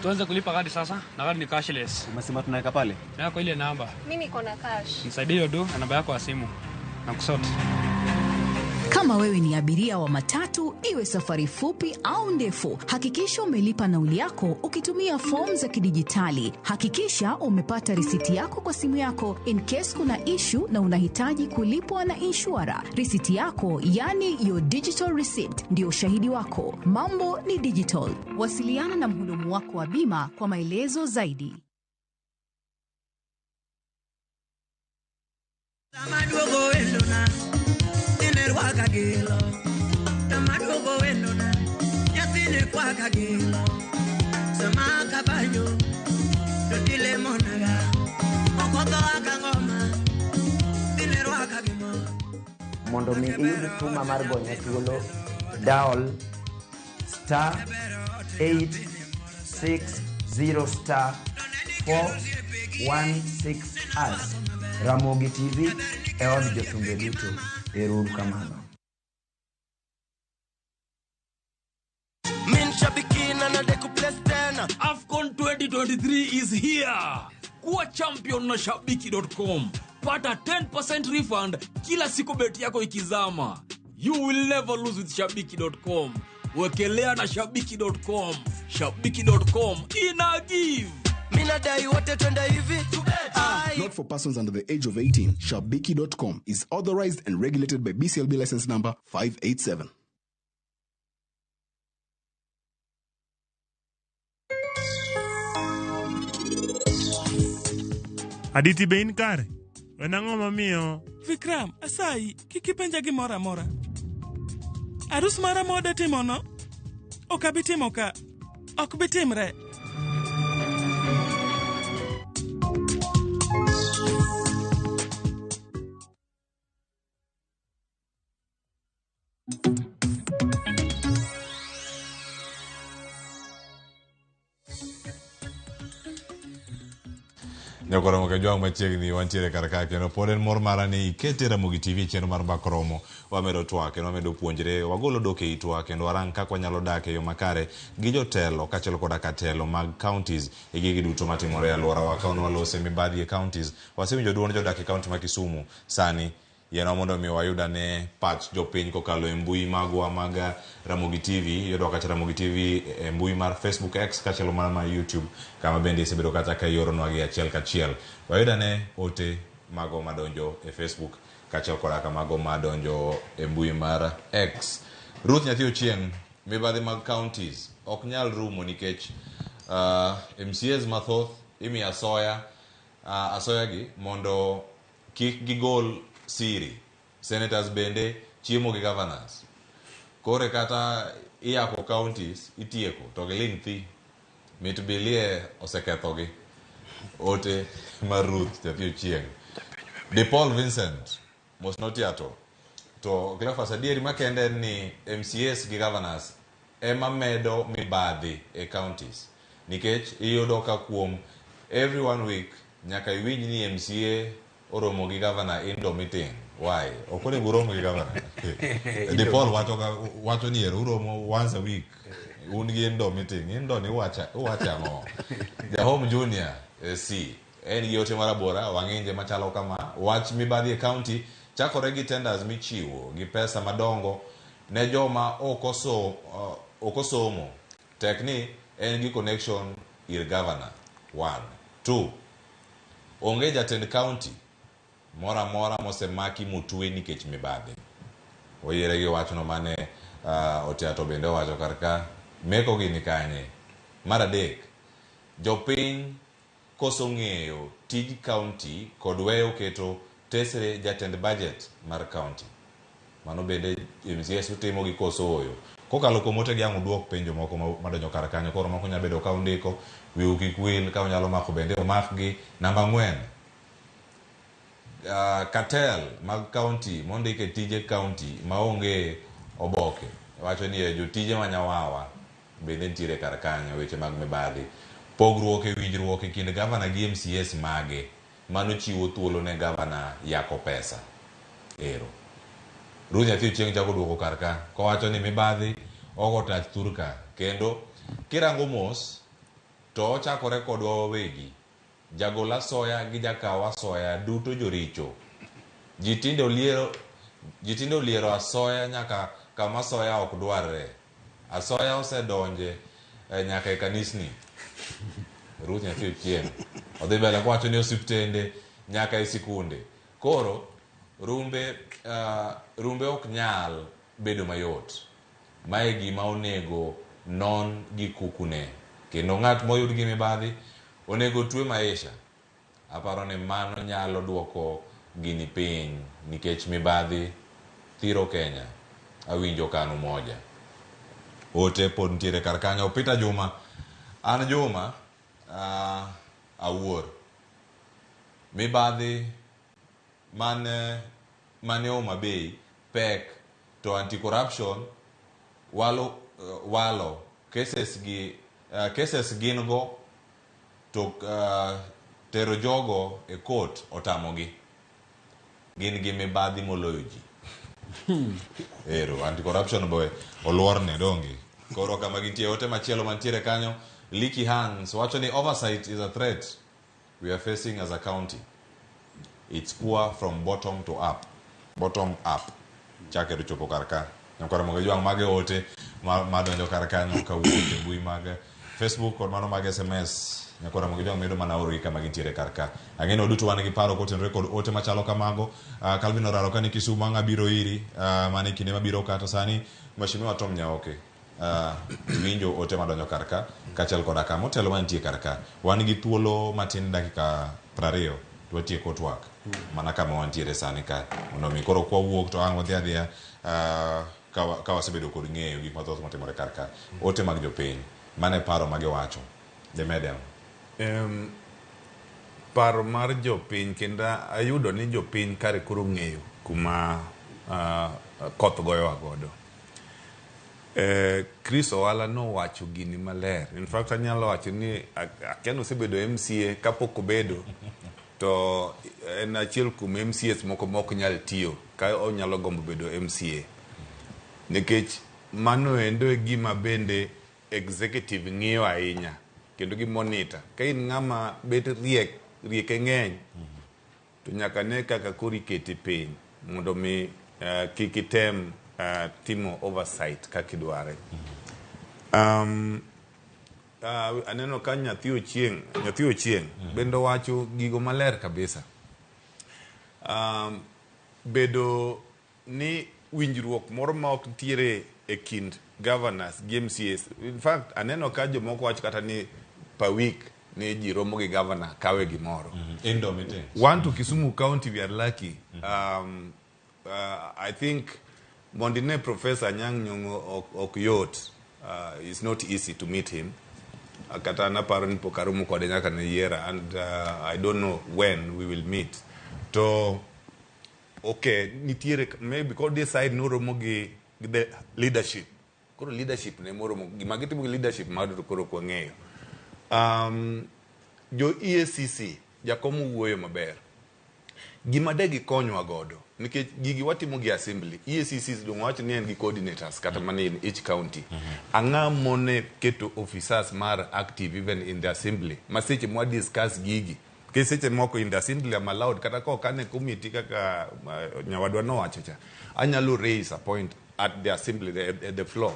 Tuanze kulipa kadi sasa, na kadi ni cashless. Umesema tunaweka pale? Na kwa ile namba. Mimi niko na cash. Nisaidie hiyo do na namba yako ya simu. Na kusort. Kama wewe ni abiria wa matatu, iwe safari fupi au ndefu, hakikisha umelipa nauli yako ukitumia fomu za kidijitali. Hakikisha umepata risiti yako kwa simu yako in case kuna issue na unahitaji kulipwa na insurer. Risiti yako, yani your digital receipt, ndio ushahidi wako. Mambo ni digital. Wasiliana na mhudumu wako wa bima kwa maelezo zaidi. Wakagilo tamadogo wenona yatine kwakagilo samaka bayo dotile monaga okoto akangoma dine wakagimo mondo mi iyud tuma mar gonya thuolo dial *860*416#. Ramogi TV e od jothumbe duto. Eruru kamano. AFCON 2023 is here. Kuwa champion na shabiki.com. Pata 10% refund kila siku beti yako ikizama. You will never lose with shabiki.com. Wekelea na shabiki.com. Shabiki.com ina give. Not for persons under the age of 18. Shabiki.com is authorized and regulated by BCLB license number 587. Aditi bein kare. Wenang'o mamiyo? Vikram, asai, kikipenja gimora mora. Arus mara moda timono? Okabitimo ka. Okbitimre. Nyakoro moke jwang machiegni wantiere karaka kendo pod en mor mara ni ikete Ramogi TV chenro mar mbaka romo wamedo twak kendo wamedo puonjre wagolo dok e itwa kendo warang kaka wanyalo dak e yo makare gi jotelo kaachiel koda ka telo mag counties e gigi duto matimore e alworawa ka walose Mibadhi e counties wasewinjo duond jodak e kaunti ma Kisumu sani yeno mondo mi wayuda ne pach jopiny kokalo e mbui magwa mag Ramogi TV yudo kata Ramogi TV e mbui mar Facebook X kaachiel mar YouTube kama bende isebedo kata ka iornwa gi achiel kachiel wayuda ne ote mago madonjo e Facebook kaachiel koda ka mago madonjo e mbui mar X. Ruth Nyathi Ochieng, Mibadhi mag counties ok nyal rumo nikech MCAs mathoth imi asoya gi mondo kik gigol siri. Senators bende chiemo gi governors. Kore kata iyako counties itieko to giling thi. Mit bilie osekethogi. Ote mar Ruth Nyathi Ochieng. De Paul Vincent Otiato. To Cleophas adieri makende ni MCAs gi governors ema medo mibadhi e counties. Nikech iyudo ka kuom every 1 week nyaka iwinj ni MCA oromo gi governor indo meeting. Why? Okone uromo gi governor. De Paul wacho ni uromo once a week. Un gi indo meeting. Indo ni wacha mo. The Home Junior C. En gi ote marabora wang'inje machalo kama wach Mibadhi e county chakore gi tenders michiwo gi pesa madongo ne joma okosomo. Tekni en gi connection ir governor. 1. 2. Onge jatend county mora mosemaki mutwe nikech mibadhi. Oyere gi wachno mane Otiato bende wacho karka meko gi ni kanye. Mar adek, jopiny koso ng'eyo tij county kod weyo keto tesre jatend budget mar county. Mano bende MCAs utimo gi koso oyo. Kokalo komote gi ang' duok penjo moko madonjo kar kanyo koro moko nyabedo ka undiko wiu kik wil ka unyalo mako bende omak gi. Namba 4, cartel mag county mondike tije county maonge oboke wacho ni jotije manyawawa bende nitiere kar kanyo weche mag mibadhi. Pogruok e winjruok e kind governor gi MCAs mage mano chiwo thuolo ne governor yako pesa. Ero Ruth Nyathi Ochieng chako duoko kar ka kowacho ni mibadhi ogo tach turka kendo kirango mos to ochakore kodwa wawegi jagol asoya gi jakaw asoya duto joricho. Jitinde oliero asoya nyaka kama asoya ok dwarre. Asoya osedonje nyaka e kanisni. Ruth Nyathi Ochieng odhi mbele kwacho ni osiptende nyaka e sikunde. Koro rumbe ok nyal bedo mayot. Mae gima onego non gi kukune. Kendo ng'at moyud gi mibadhi onego twe maisha. Aparo ni mano nyalo duoko gini piny nikech mibadhi thiro Kenya. Awinjo kanu moja. Ote pod ntiere kar kanyo. Peter Juma. An Juma awuor. Mibadhi mane Homa Bay pek to anti-corruption walo cases gin go to tero jogo e court otamogi. Gin gi mibadhi moloyo ji. Ero anti-corruption boy oluorne dongi. Koro kama gintie ote machielo mantiere kanyo. Leaky hands wacho ni oversight is a threat we are facing as a county. It's poor from bottom up. Chake chopo karka. Nyakora moge jwang mage ote madonjo kar kanyo ka wuok e mbui mag Facebook kod mano mag SMS. Nyakora moge jwang medo mana oro kama gintiere karka. Ang'eno duto wan gi paro kotenore kod ote machalo kamago. Calvin Oraro kani Kisumu anga biro iri mane kinde mabiro kata sani Mheshimiwa Tom Nyaoke. Winjo ote madonjo karka kachel koda kama motelo mantie karka. Wan gi thuolo matin dakika 20 twatieko TWAK. Mana kama wantiere sani ka mondo mi koro kwa wuok to ang' odhi adhiya ka wasebedo kod ng'eyo gik mathoth matimore karka. Ote mag jopiny mane paro magiwacho the medium. Paro mar jopiny kendo ayudo ni jopiny kare koro ng'eyo kuma koth goyowa godo. Chris Owala no wacho gini maler. In fact, anyalo wacho ni akiano sebedo MCA kapok obedo to en achiel kuom MCAs moko mok nyal tiyo ka onyalo gombo bedo MCA. Nikech mano endo e gima bende executive ng'iyo ahinya kendo gi monitor. Ka in ng'ama bet rieke ng'eny to nyaka ne kaka kori keti piny mondo mi kik item timo oversight kaka idware. Aneno ka nyathi Ochieng bendo wacho gigo maler kabisa. Bedo ni winjruok moro ma ok tiere e kind governors gi MCAs. In fact, aneno ka jomoko wacho kata ni per week ni ji romo gi governor kawe gimoro. One to Kisumu County, we are lucky. I think Mondine Professor Nyang Nyong'o Okyot, it's not easy to meet him. Kata naparo ni pokarumo kode nyaka na yera, and I don't know when we will meet. To okay, nitiere maybe because this side no romo gi the leadership. Koro leadership ne moro gima gitimo gi leadership madu koro kwa ng'eyo. Jo EACC jakomo wuoyo maber. Gima de gikonywa godo nikech gigi watimo gi assembly. EACC dong wacho ni en gi coordinators kata mane in each county. Angamone keto officers mar active even in the assembly. Maseche mwa discuss gigi. Keseche moko in the assembly am allowed kata ko kane committee kaka nyawadwa no wacho cha. Anyalo raise a point at the assembly at the floor.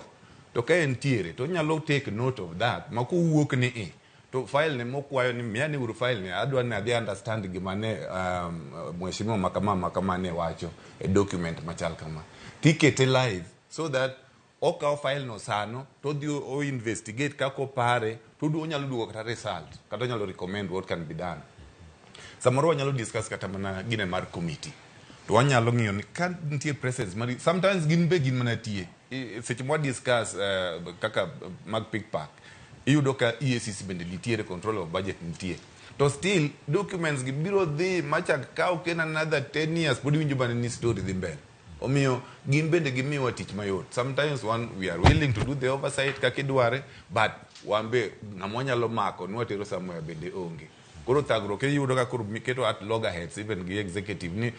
To ka entiere to nyalo take note of that. Mako wuok ni to file ne mokwayo ni miani uru file ne adwa na they understand gimane mheshimiwa makama ne wacho a document machal kama. Tikete live so that okaw file no sano to di o investigate kako pare to du onyalo duogo kata result kata onyalo recommend what can be done. Samoro wanyalo discuss kata mana gine mar committee. To wanyalo ng'iyo ni kan nitie presence mari sometimes gin mana tie. Seche mwa discuss kaka mag pick pack. Iyudo ka EACC bende nitiere control of budget nitie. To still documents gi biro dhi machak kaw ken another 10 years podi winjo bane ni story dhi mbele. Omiyo gin bende gimiwa tich mayot. Sometimes we are willing to do the oversight kaka idware, but wambe ng'ama nyalo mako ni watero somewhere bende onge. Koro thagruok iyudo ka koro keto at loggerheads even gi executive ni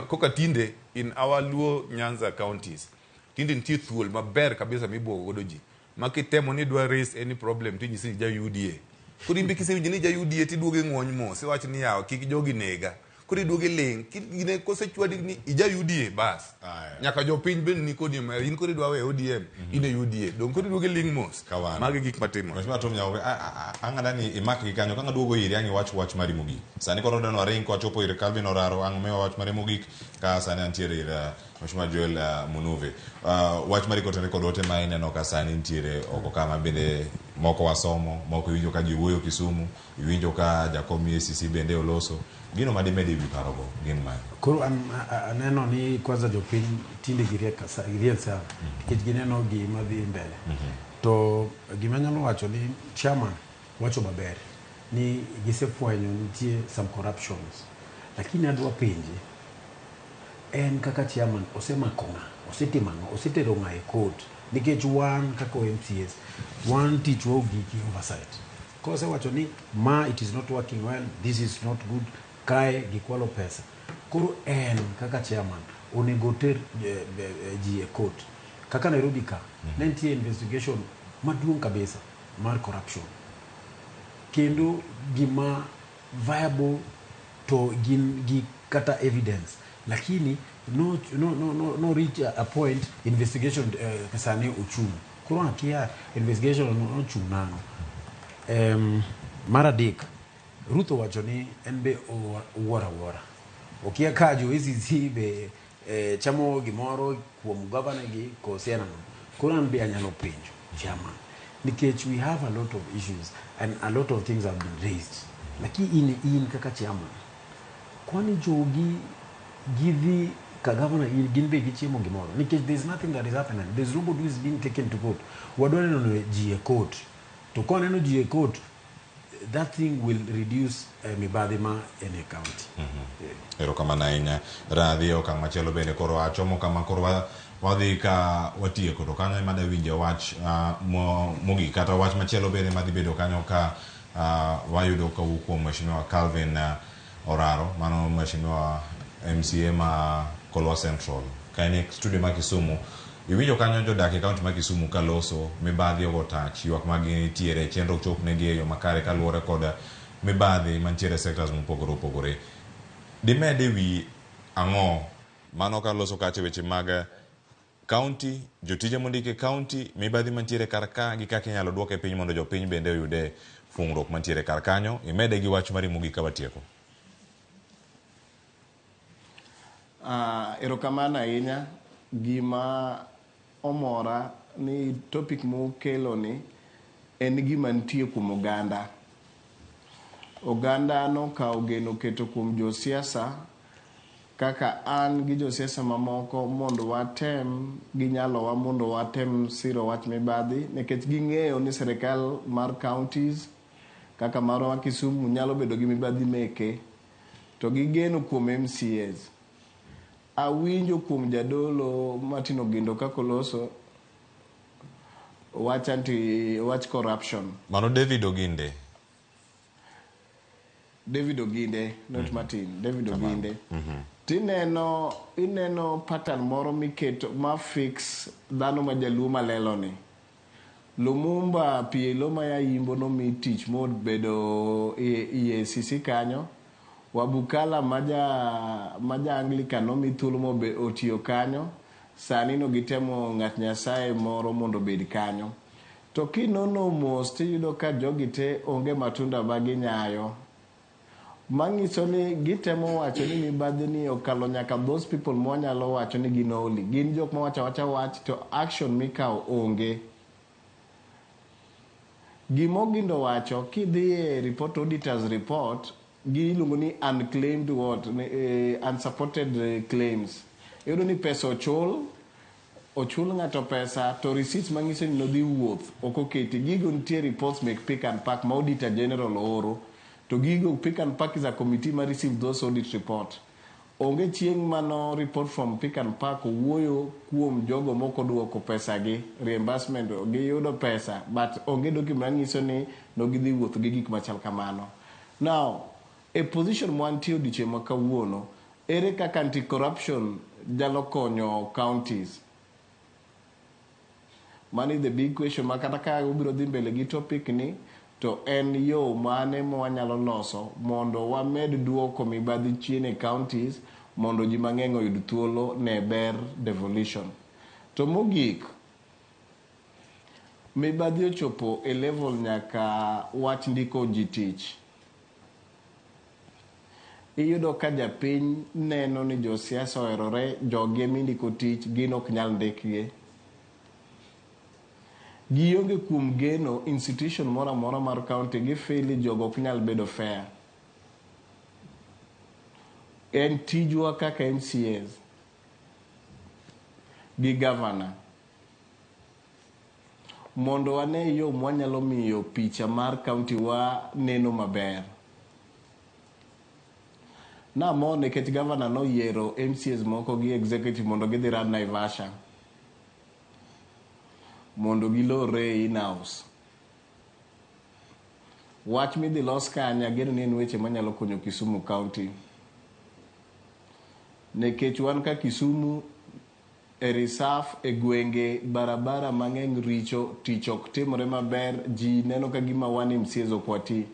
koka tinde in our Luo Nyanza counties. Tinde nitie thuol maber kabisa mibuogo godo ji. Makitemo ni dwa raise any problem tinyisi ja UDA. Kuri mbi kise ni ja UDA tiduoge ng'wony mo. Se wach ni yawo kik jogi nega. Kuri duoge ling. Kine kose chwadi ni ija UDA bas. Nyaka jo piny ben ni kodi ma in kuri dwa we ODM ine UDA. Don kuri duoge ling mos. Magi gik matimo. Mheshimiwa Tom Nyaoke ang'ada ni imaki gi kanyo kanga duogo iri angi wach mari mogik. Sani koro dano ring ko chopo ire Calvin Oraro ang mewa wach mari mogik ka sani antiere ire Mheshimiwa Joel Munuve. Wach mari kotene kod ote ma ineno ka sani ntiere oko kama bende moko wasomo, moko iwinjo ka jiwuoyo Kisumu, iwinjo ka jakom EACC bende oloso. Gino madimedi wi parogo gin mani. Koro aneno ni kwanza jopiny tinde giriek sana. Nikech gineno gima dhi mbele. To gima nyalo wacho ni chairman wacho maber ni gisefwenyo nitie some corruptions. Lakini adwa penje en kaka chairman osemako osetero ng'a e court nikech wan kaka MCAs wan tich wa giki oversight. Kose wacho ni it is not working well, this is not good, kae gikwalo pesa. Koro en kaka chairman onego ter ji e court. Kaka Nairobi ka nitie investigation maduong' kabisa mar corruption. Kendo gima viable to gi kata evidence. Lakini no reach a point investigation sani uchung. Kuro akia investigation no chung nano. Maradik Ruto wacho ni enbe wara. Okia kajo hizi be chamo gimoro kuom governor gi kosiana no. Kuro anbe anyalo penjo chairman. Nikech we have a lot of issues and a lot of things have been raised. Lakini in kaka chairman. Kwani jogi give ka governor ginbe gichimo gimoro because there's nothing that is happening. There's nobody who is being taken to court. Wadwane no ji e court to kone no ji e court that thing will reduce mibadhi ma in a county. Ero kama na inya radhi o kama chelo bene koro achomo kama koro wadhi ka watie koro kanyo mada winje wach mogi kata wach machelo bene madhi bedo kanyo ka wayudo ka kuom mheshimiwa Calvin Oraro mano mheshimiwa MCA ma Kolwa Central kaine studio ma Kisumu iwinjo kanyo jodak e kaunti ma Kisumu kaloso mibadhi ogo tach ywak magi tiere chenro chopnegi e yo makare kaluwore kod mibadhi mantiere sectors mopogore opogore dimede wi ang'o mano kaloso kache weche mag county jotije mondike county mibadhi mantiere karka gi kaka inyalo duoke piny mondo jopiny bende oyude fungruok mantiere karkanyo imede gi wach mari mugi ka watieko. Erokamano ahinya gima omora ni topic mokelo ni en gima nitie kuom oganda. Oganda no ka ogeno keto kuom josiasa kaka an gi josiasa mamoko mondo watem ginyalowa mondo watem siro wach mibadhi nikech ging'eyo ni serikal mar counties kaka marwa Kisumu nyalo bedo gi mibadhi meke to gigeno kuom MCAs. Awinjo kuom jadolo Martin Ogindo kakoloso wach corruption. Mano David Oginde. David Oginde, not Martin. David Oginde. Ineno pattern moro miketo ma fix dhano ma jaluo malelo ni. Lumumba pielo ma ya Yimbo no mi tich mod bedo EACC kanyo. Wabukala maja Anglican no mi thuolo mo otiyo kanyo. Sani no gitemo ng'at Nyasaye moro mondo bed kanyo. To kinono mos tiyudo ka jogi te onge matunda bagi nyayo. Mangiso ni gitemo wacho ni mibadhi ni okalo nyaka those people mwanyalo wacho ni ginoli. Gin jok mawacha wach to action mikao onge. Gimogindo wacho kidhi report auditors report giluongo ni unclaimed unsupported claims. Yudo ni pesa ochul ng'ato pesa to receipts mangiso ni nodhi wuoth okoketi gigo nitie reports make pick and pack ma auditor general oro to gigo pick and pack is a committee ma receive those audit report. Onge chieng' mano report from pick and pack wuoyo kuom jogo moko duoko pesa gi reimbursement giyudo pesa but onge document mangiso ni nogidhi wuoth gi gik machal kamano. Now a position mwantie odiche makawuono ere kaka anti corruption jalo konyo counties. Money the big question makata ka ubiro dhi mbele gi topic ni to en yo mane mwanyalo loso mondo wamed duoko mibadhi chien e counties mondo ji mang'eny oyud thuolo ne ber devolution. To mogik mibadhi ochopo e level nyaka wach ndiko ji tich. Iyudo ka japiny neno ni josiasa oherore joge mindiko tich gin ok nyal ndikgie. Gionge kuom geno institution mora mora mar county gifili jogo ok nyal bedo fair. En tijwa kaka MCAs gi governor mondo wane yo mwanyalo miyo picha mar county wa neno maber. Na mo nikech governor no yiero MCAs moko gi executive mondo gidhi rad Naivasha mondo gilore in-house. Wach midhi los kanya geno ni en weche manyalo konyo Kisumu County. Nikech wan ka Kisumu e reserve e gwenge barabara mang'eny richo tich ok timore maber ji neno ka gima wan MCAs okwati.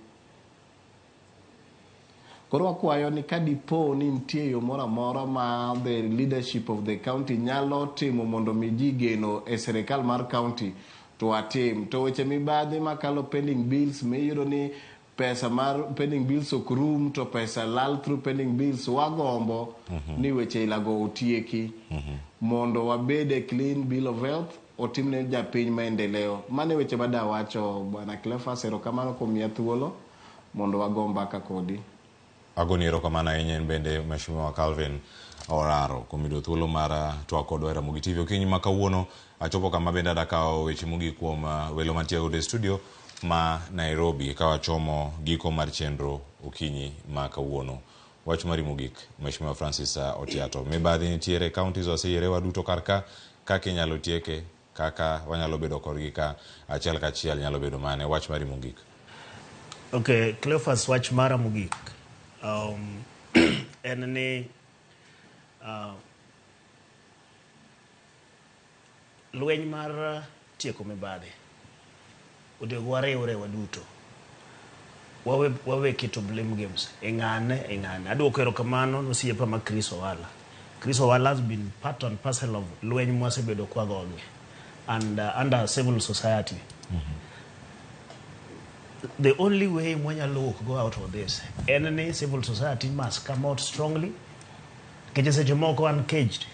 Koro wakwayo ni kadipo ni nitie yo mora mora ma the leadership of the county nyalo timo mondo mi ji geno e serikal mar county to atim. To weche mibadhi makalo pending bills miyudo ni pesa mar pending bills ok rum to pesa lal through pending bills wagombo ni weche ilago otieki mondo wabede clean bill of health otimne japiny maendeleo. Mane weche bada wacho bwana Cleophas erokamano kuom miya thuolo mondo wagomba ka kodi. Agoni erokamano ahinya bende mheshimiwa Calvin Oraro kumido thuolo mar twak kodwa Ramogi TV. Okinyi ma kawuono achopo kama bende adakawo weche mogik kuom welo mantie e studio ma Nairobi ka wachomo giko mar chenro okinyi ma kawuono. Wach mari mogik, Mheshimiwa Francis Otiato. Mibadhi nitiere counties waseyiere waduto karka kaka inyalo tieke, kaka wanyalo bedo korgi ka achiel kachiel nyalo bedo mane. Wach mari mogik. Okay, Cleophas, wach mara mogik. En ni lweny mar tieko mibadhi onego wariwre waduto. Wawe keto blame games. Engane. Adwoko erokamano nosiepa ma Chris Owala. Chris Owala has been part and parcel of lweny mwasebedo kwagogi and under civil society. The only way mwanyalo go out of this, any civil society must come out strongly. Kejeseche moko uncaged.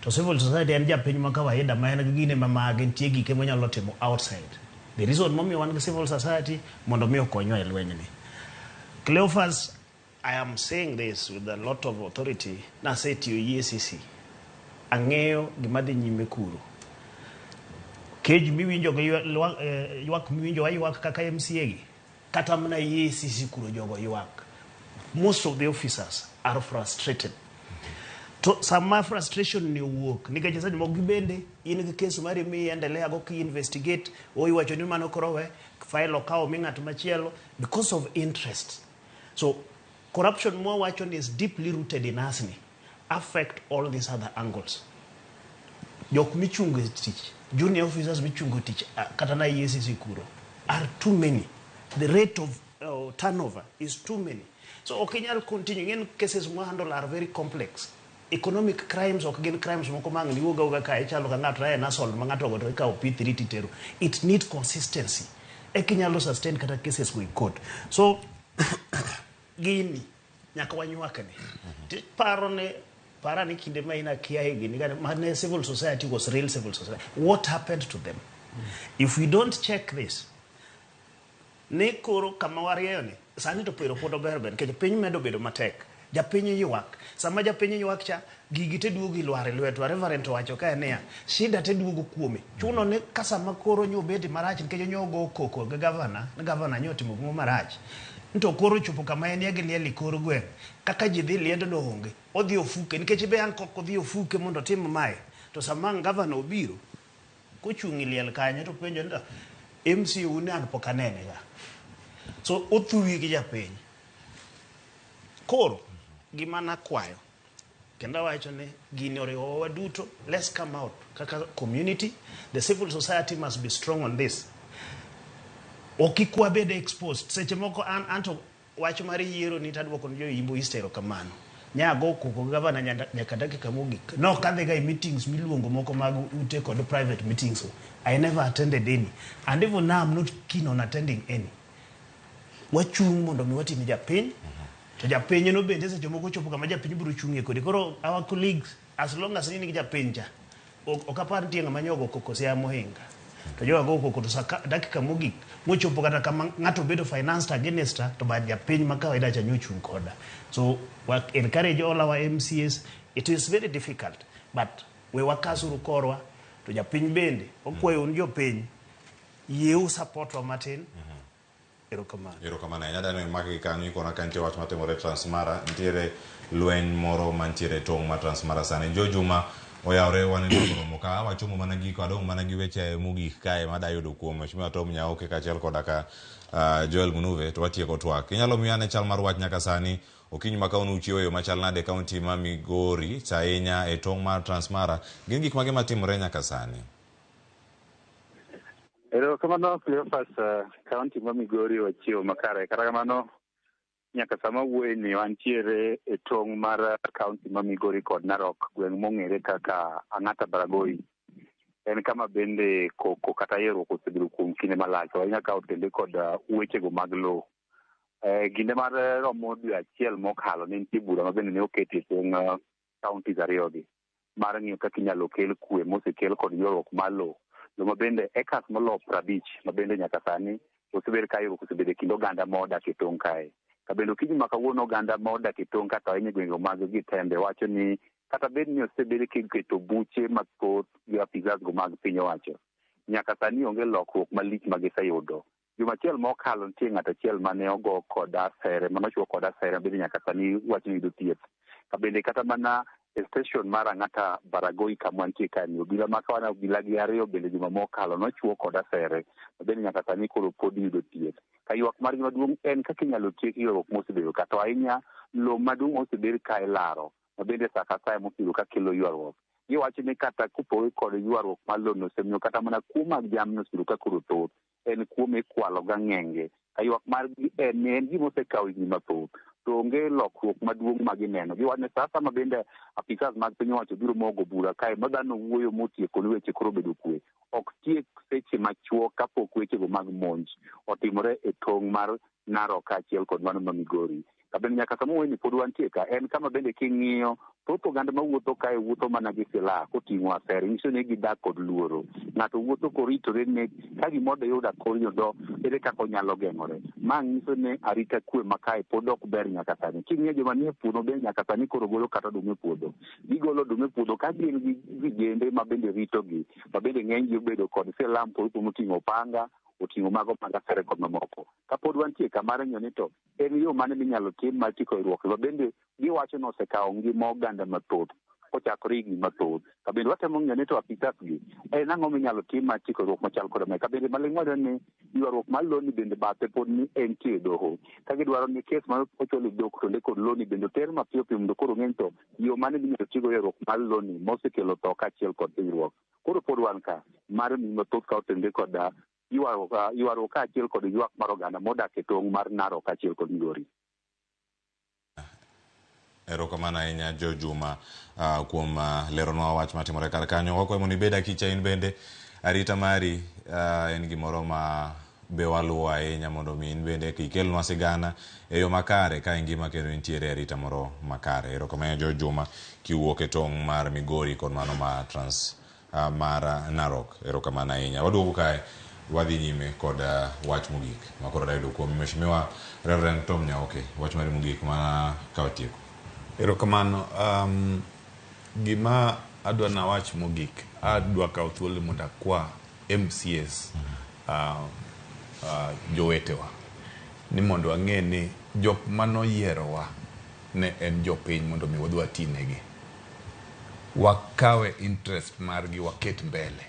To civil society en japiny ma kawaida ma en gine mamage ntie gike mwanyalo timo outside. The reason momi wan civil society mondo mi okonywa e lweny ni. Cleophas, I am saying this with a lot of authority. Na say to EACC, ang'eyo gimadhi nyime kuro. Kej miwinjo ywak miwinjo ywak kaka MCA gi kata mana EACC kuro jogo ywak. Most of the officers are frustrated. To some frustration ni wuok nikech sasa moko gibende in gi case mari mi endelea go ki investigate o iwacho ni mano korowe file okawo mi ng'at machielo because of interest. So corruption mo wacho is deeply rooted in us ni affect all these other angles. Jok michungo tich, junior officers michungo tich kata na EACC kuro are too many. The rate of turnover is too many. So okinyal continue in cases mo handle are very complex. Economic crimes or again crimes moko mang ni uga ka ichalo ka ngato na sol mangato go ka P3 titero. It need consistency. Ekinyalo sustain kata cases go court. So gini nyaka wanywakane. Para ni kinde ma ina kia higi ni gani civil society was real civil society. What happened to them? If we don't check this, ne koro kama warieyo ni sani to pero podo berben ke piny medo bedo matek. Japiny ywak. Sama japiny ywak cha gigi te duogi lware lweto. Reverend wacho ka enia shida te duogo kuome. Chuno ne kasama koro nyobedi marach nikech nyogo koko ga governor nyotimo gumo marach. Nto koro chupo kama enia gilieli koro gwe. Kaka jidhi liendo no honge. Odhi ofuke nikech be an koko dhi ofuke mondo tim mae. To sama governor obiro kochungi liel kanye to penjo nda MC une an pokanene ga. So othuwi gi japiny. Koro gimana kwayo kenda wacho ne gini oriwo waduto. Let's come out kaka community. The civil society must be strong on this. Okikwa bede exposed seche moko anto wacho mari yiero ni tadwoko njo Yimbo Eastero kamano nyago koko governor nyaka dakika mogik no kadhe ga meetings miluongo moko mag ute kod private meetings. I never attended any and even now I'm not keen on attending any. Wachung mondo mi watini japiny to japiny no bende seche moko chopo kama japiny biro chungie kodi. Koro our colleagues as long as ni japiny ja okapar tienga manyogo koko sia mohinga to joga go koko to dakika mogik mochopo kata kama ngato bedo financed against to ba japiny makawaida cha nyochung koda. So we encourage all our MCAs. It is very difficult but we wakasuru korwa to japiny bende okwayo un jopiny yeu support wa matin. Erokamano. Nyadano maki kanyo ikona kantie wach matimore Transmara. Ntiere lweny moro mantiere tong' ma Transmara sani. Jojuma oyawre waneno moka wachomo mana giko adong mana gi weche mogik kae madayudo kuom Mheshimiwa Tom Nyaoke kachiel koda ka Joel Munuve to watieko twak. Inyalo miane chal mar wach nyaka sani okinyi makauno uchioyo machal nade kaunti ma Migori Chainya e tong' mar Transmara. Gin gik mage matimore nyaka sani? Ero kamano Cleophas, county ma Migori wachio makare. Kata kamano nyaka sama wuoyi ni wantiere e tong' mar county ma Migori kod Narok, gweng' mong'ere kaka Ang'ata Baragoi. En kama bende koko kata yero kosebedo kuom kinde malach. Wanya kawo tende kod wechego mag lo. Ginde mar romo dwe achiel mokalo ne nitie bura ma bende ne oketi e tong' counties ariyogi mar ng'iyo kaka inyalo kel kwe mosekel kod ywaruok mar lo. Loma bende ekas molo 50 ma bende nyaka sani osebedo ka yoro osebedo e kind oganda modak e tong' kae. Kabendo okinyi ma kawuono oganda modak e tong' kata ahinya gwenge mag Gitembe wacho ni kata bed ni osebedo kiketo buche mathoth gi apisas go mag piny owacho, nyaka sani onge lokruok malich ma giseyudo Jumachiel mokalo nitie ng'at achiel mane ogo kod asere, manochuo kod asere bende nyaka sani wach ni yudo thieth. Ka bende kata mana e station mar Ang'ata Baragoi kama nitie kanyo, obila makawana obila gi ariyo bende juma mokalo nochuo kod asere, bende nyaka sani koro pod yudo thieth. Ka ywak mar gima duong' en kaka inyalo tiek ywaruok mosebedo, kata ahinya lo maduong' osebedo ka ilaro, mabende sa ka sa mosebedo ka kelo ywaruok. Giwacho ni kata kupogore kod ywaruok mar lo nosemiyo kata mana kuo mag jamni osebedo ka koro thoth, en kuo mikwalo ga ng'enge. Ka ywak mar en gima osekawo higni mathoth, to onge lokruok maduong' ma gineno. Giwacho ni sasa ma bende apisas mag piny owacho biro mogo bura kae ma dhano wuoyo motieko ni weche koro bedo kwe. Ok tiek seche machuok kapok wechego mag monj otimore e tong' mar Narok kaachiel kod mano ma Migori. Ka bende nyaka samo ni pod wantie ka en kama bende king'iyo thoth oganda mawuotho kae wuotho mana gi silaha koting'o asere, nyiso ni gidak kod luoro. Ng'ato wuotho koritore ne ka gimoro yudo akoryodo ere kaka onyalo geng'ore. Ma nyiso ni arita kwe ma kae pod ok ber nyaka sani. King'iyo joma nie puodho bende nyaka sani koro golo kata oduma e puodho. Gigolo oduma e puodho ka gin gi vijende ma bende ritogi, ma bende ng'eny gi obedo kod silaha moting'o panga, oting'o mago mag asere kod mamoko. Kapod wantie kamar ng'iyo ni to en yo mane minyalo tim mar tieko ywaruok, ma bende giwacho ni osekawo ngima oganda mathoth kochakore higni mathoth. Ka bende watemo ng'iyo ni to apisas gi en ang'o minyalo tim mar tieko ywaruok machal kod mae. Ka bende maling' wayudo ni ywaruok mar loni bende bathe pod ni entie e doho, ka gidwaro ni kes ma ochwal e doho to nde kod loni bende oter mapiyo piyo mondo koro ng'eny to yo mane minyalo tigo ywaruok mar loni mosekelo tho kaachiel kod hinyruok. Koro pod wan ka mar mi mathoth ka otende kod ywaruok kaachiel kod ywak mar oganda modak e tong' mar Narok kaachiel kod Migori. Erokamano ahinya Jo Juma kuom leronwa wach matimore kar kanyo. Wakwayo mondo ibed akicha in bende arita mari en gimoro ma be waluwo ahinya mondo mi in bende kikelnwa sigana e yo makare ka ngima kendo nitiere arita moro makare. Erokamano Jo Juma kiwuok e tong' mar Migori kod mano ma mar Narok. Erokamano ahinya. Waduogo kae wadhi nyime kod wach mogik makoro dayudo kuom Mheshimiwa Reverend Tom Nyaoke. Wach mari mogik ma kawatieko. Erokamano. Gima adwa na wach mogik, adwa kawo thuolo mondo akwa MCAs jowetewa ni mondo ang'e ni jok manoyierowa ne en jopiny mondo mi wadwa tinegi, wakawe interest margi waket mbele.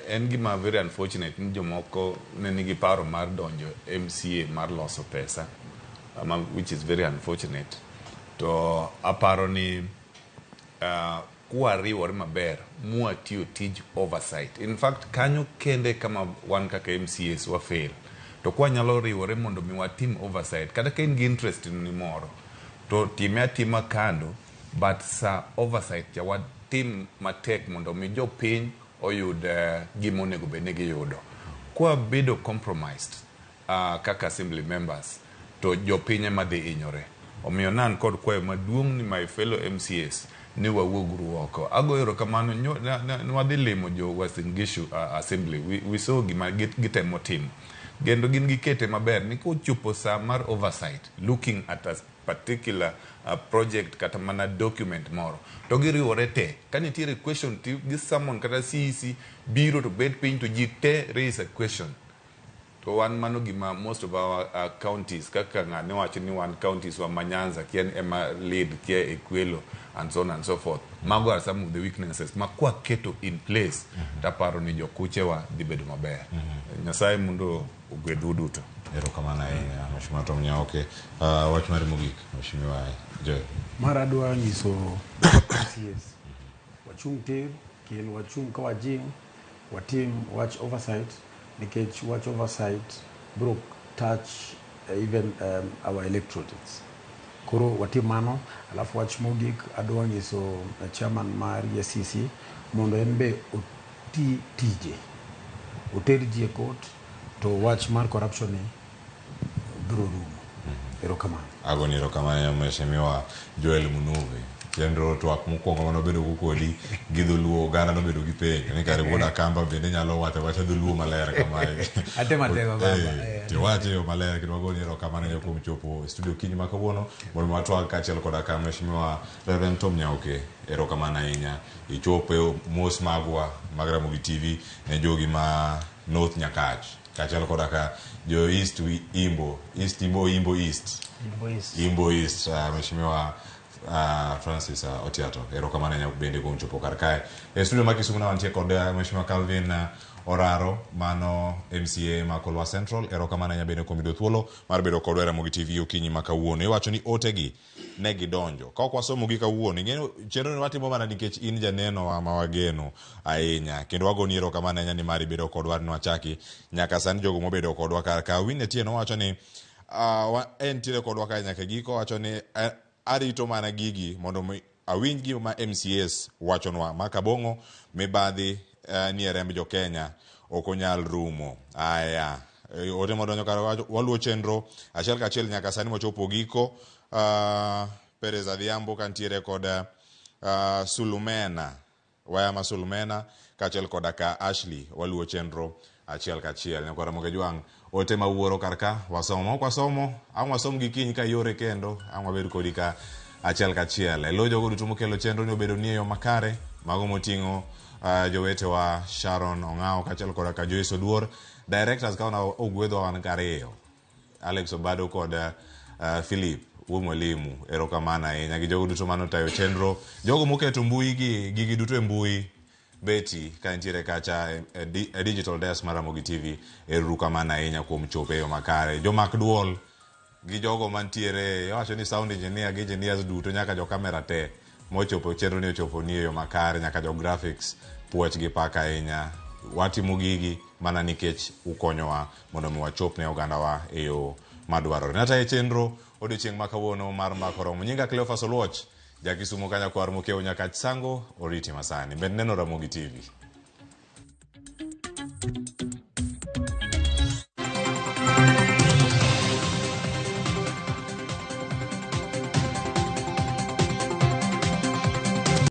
En gima very unfortunate ni jomoko ne nigi paro mar donjo MCA mar loso pesa, which is very unfortunate. To aparo ni kwariwore maber mwatiyo tij oversight. In fact, kanyo kende kama wan kaka MCAs wa fail. To kwa nyalo riwore mondo mi watim oversight. Kata ka in gi interest ni moro, to time atima kando, but sa oversight ya watim matek mondo mi jopiny oyud gima onego bed ni giyudo. Kwa bedo compromised kaka assembly members, to jopiny ema dhi hinyore. Omiyo nan kod kwayo maduong' ni my fellow MCAs ni wawuogru oko. Ago erokamano nwadhi limo jo Western Gishu Assembly. We saw gima gitemo tim. Gendo gin gikete maber ni kochopo sa mar oversight, looking at a particular project kata mana document moro. To giriwore te. Kanitiere question to this someone kata CEC biro to bed piny to jite raise a question. To one mano gima most of our counties, kaka ngane wacho ni one counties wa Manyanza, kien ema lead, kia Ekwelo, and so on and so forth. Mago are some of the weaknesses. Makwa keto in place, taparo ni jokuche wa dibedu maber. Nyasaye mundo ugwedu duto. Erokamano ahinya Mheshimiwa Tom Nyaoke. Wach mari mogik Mheshimiwa Joel. Maradwa nyiso MCAs. Wachung ter, kien wachung kawajing, watim watch oversight. Nikech watch oversight broke touch even our electrodes. Koro watimano alafu watch mogik adwa nyiso chairman mar EACC mondo enbe oti tije oter ji e court to watch mar corruption ni biro rumo. Erokamano. Agoni erokamano Mheshimiwa Joel Munuve. Kendo TWAK mokwongo manobedo kodi gi dholuo oganda nobedo gi penjo ni kare wuoda kamba bende nyalo wacho dholuo maler kamae. Atematego baba. Tiwache yo maler kendo wagoni erokamano ne kuom chopo studio kiny ma kawuono mondo watwag kaachiel koda ka Mheshimiwa Reverend Tom Nyaoke. Erokamano ahinya ichopo mos magwa mag Ramogi TV ne jogi ma North Nyakach kachal koda ka jo East Imbo East mheshimiwa Francis Otiato erokamano nya bende kuom chopo kar kae e studio ma Kisumu na wantie kod mheshimiwa Calvin Oraro mano MCA ma Kolwa Central erokamano nya bende kuom yudo thuolo mar bedo kod Ramogi TV okinyi ma kawuono iwacho ni otegi ne gidonjo ka ok wasomo gi kawuono ing'eyo chenro ni watimo mana nikech in janeno ma wageno ahinya kendo wagoni erokamano nya ni mari bedo kodwa ni wachaki nyaka sani jogo mobedo kodwa kar ka Wine Tieno wacho ni en tire kodwa ka nyaka giko wacho ni arito mana gigi mondo awinj gi ma MCAs wachonwa makabongo Mibadhi ni remb jo Kenya okonyal rumo aya ote modonjo kar waluo chenro achiel kachiel nyaka sani mochopo giko Perez Adhiambo kantiere kod Sulumena Wayama Sulumena kachiel kod ka Ashley waluo chenro achiel kachiel nyaka Ramogi Jwang ote mawuoro karka wasomo wasom gi kiny ka yore kendo bedo kodi ka achiel kachiel elojo godo tumo kelo chenro ni obedo ni yo makare mago motingo jowete wa Sharon Ongao kachiel kod ka Joyce Oduor directors kaona ogwedho wan kariyo Alex Obado kod Philip Mwalimu erokamano ahinya gi jogo duto mano tayo chenro jogo moketo mbui gigi duto e mbui Betty kantiere kacha digital desk mar Ramogi TV erokamano ahinya kuom chope yo makare jo mak duol gi jogo mantiere wacho ni sound engineer gi engineers duto nyaka jo kamera te mochopo chenro ni ochopo ni yo makare nyaka jo graphics puoch gi paka ahinya watimo gigi mana nikech ukonyowa mondo mi wachop ne oganda wa e yo madwarore nata e chenro odiochieng' ma kawuono mar mbako romo nyinga Cleophas Oluoch jakisumo kanya kwar mokeo nyaka sango oriti masani bed neno Ramogi TV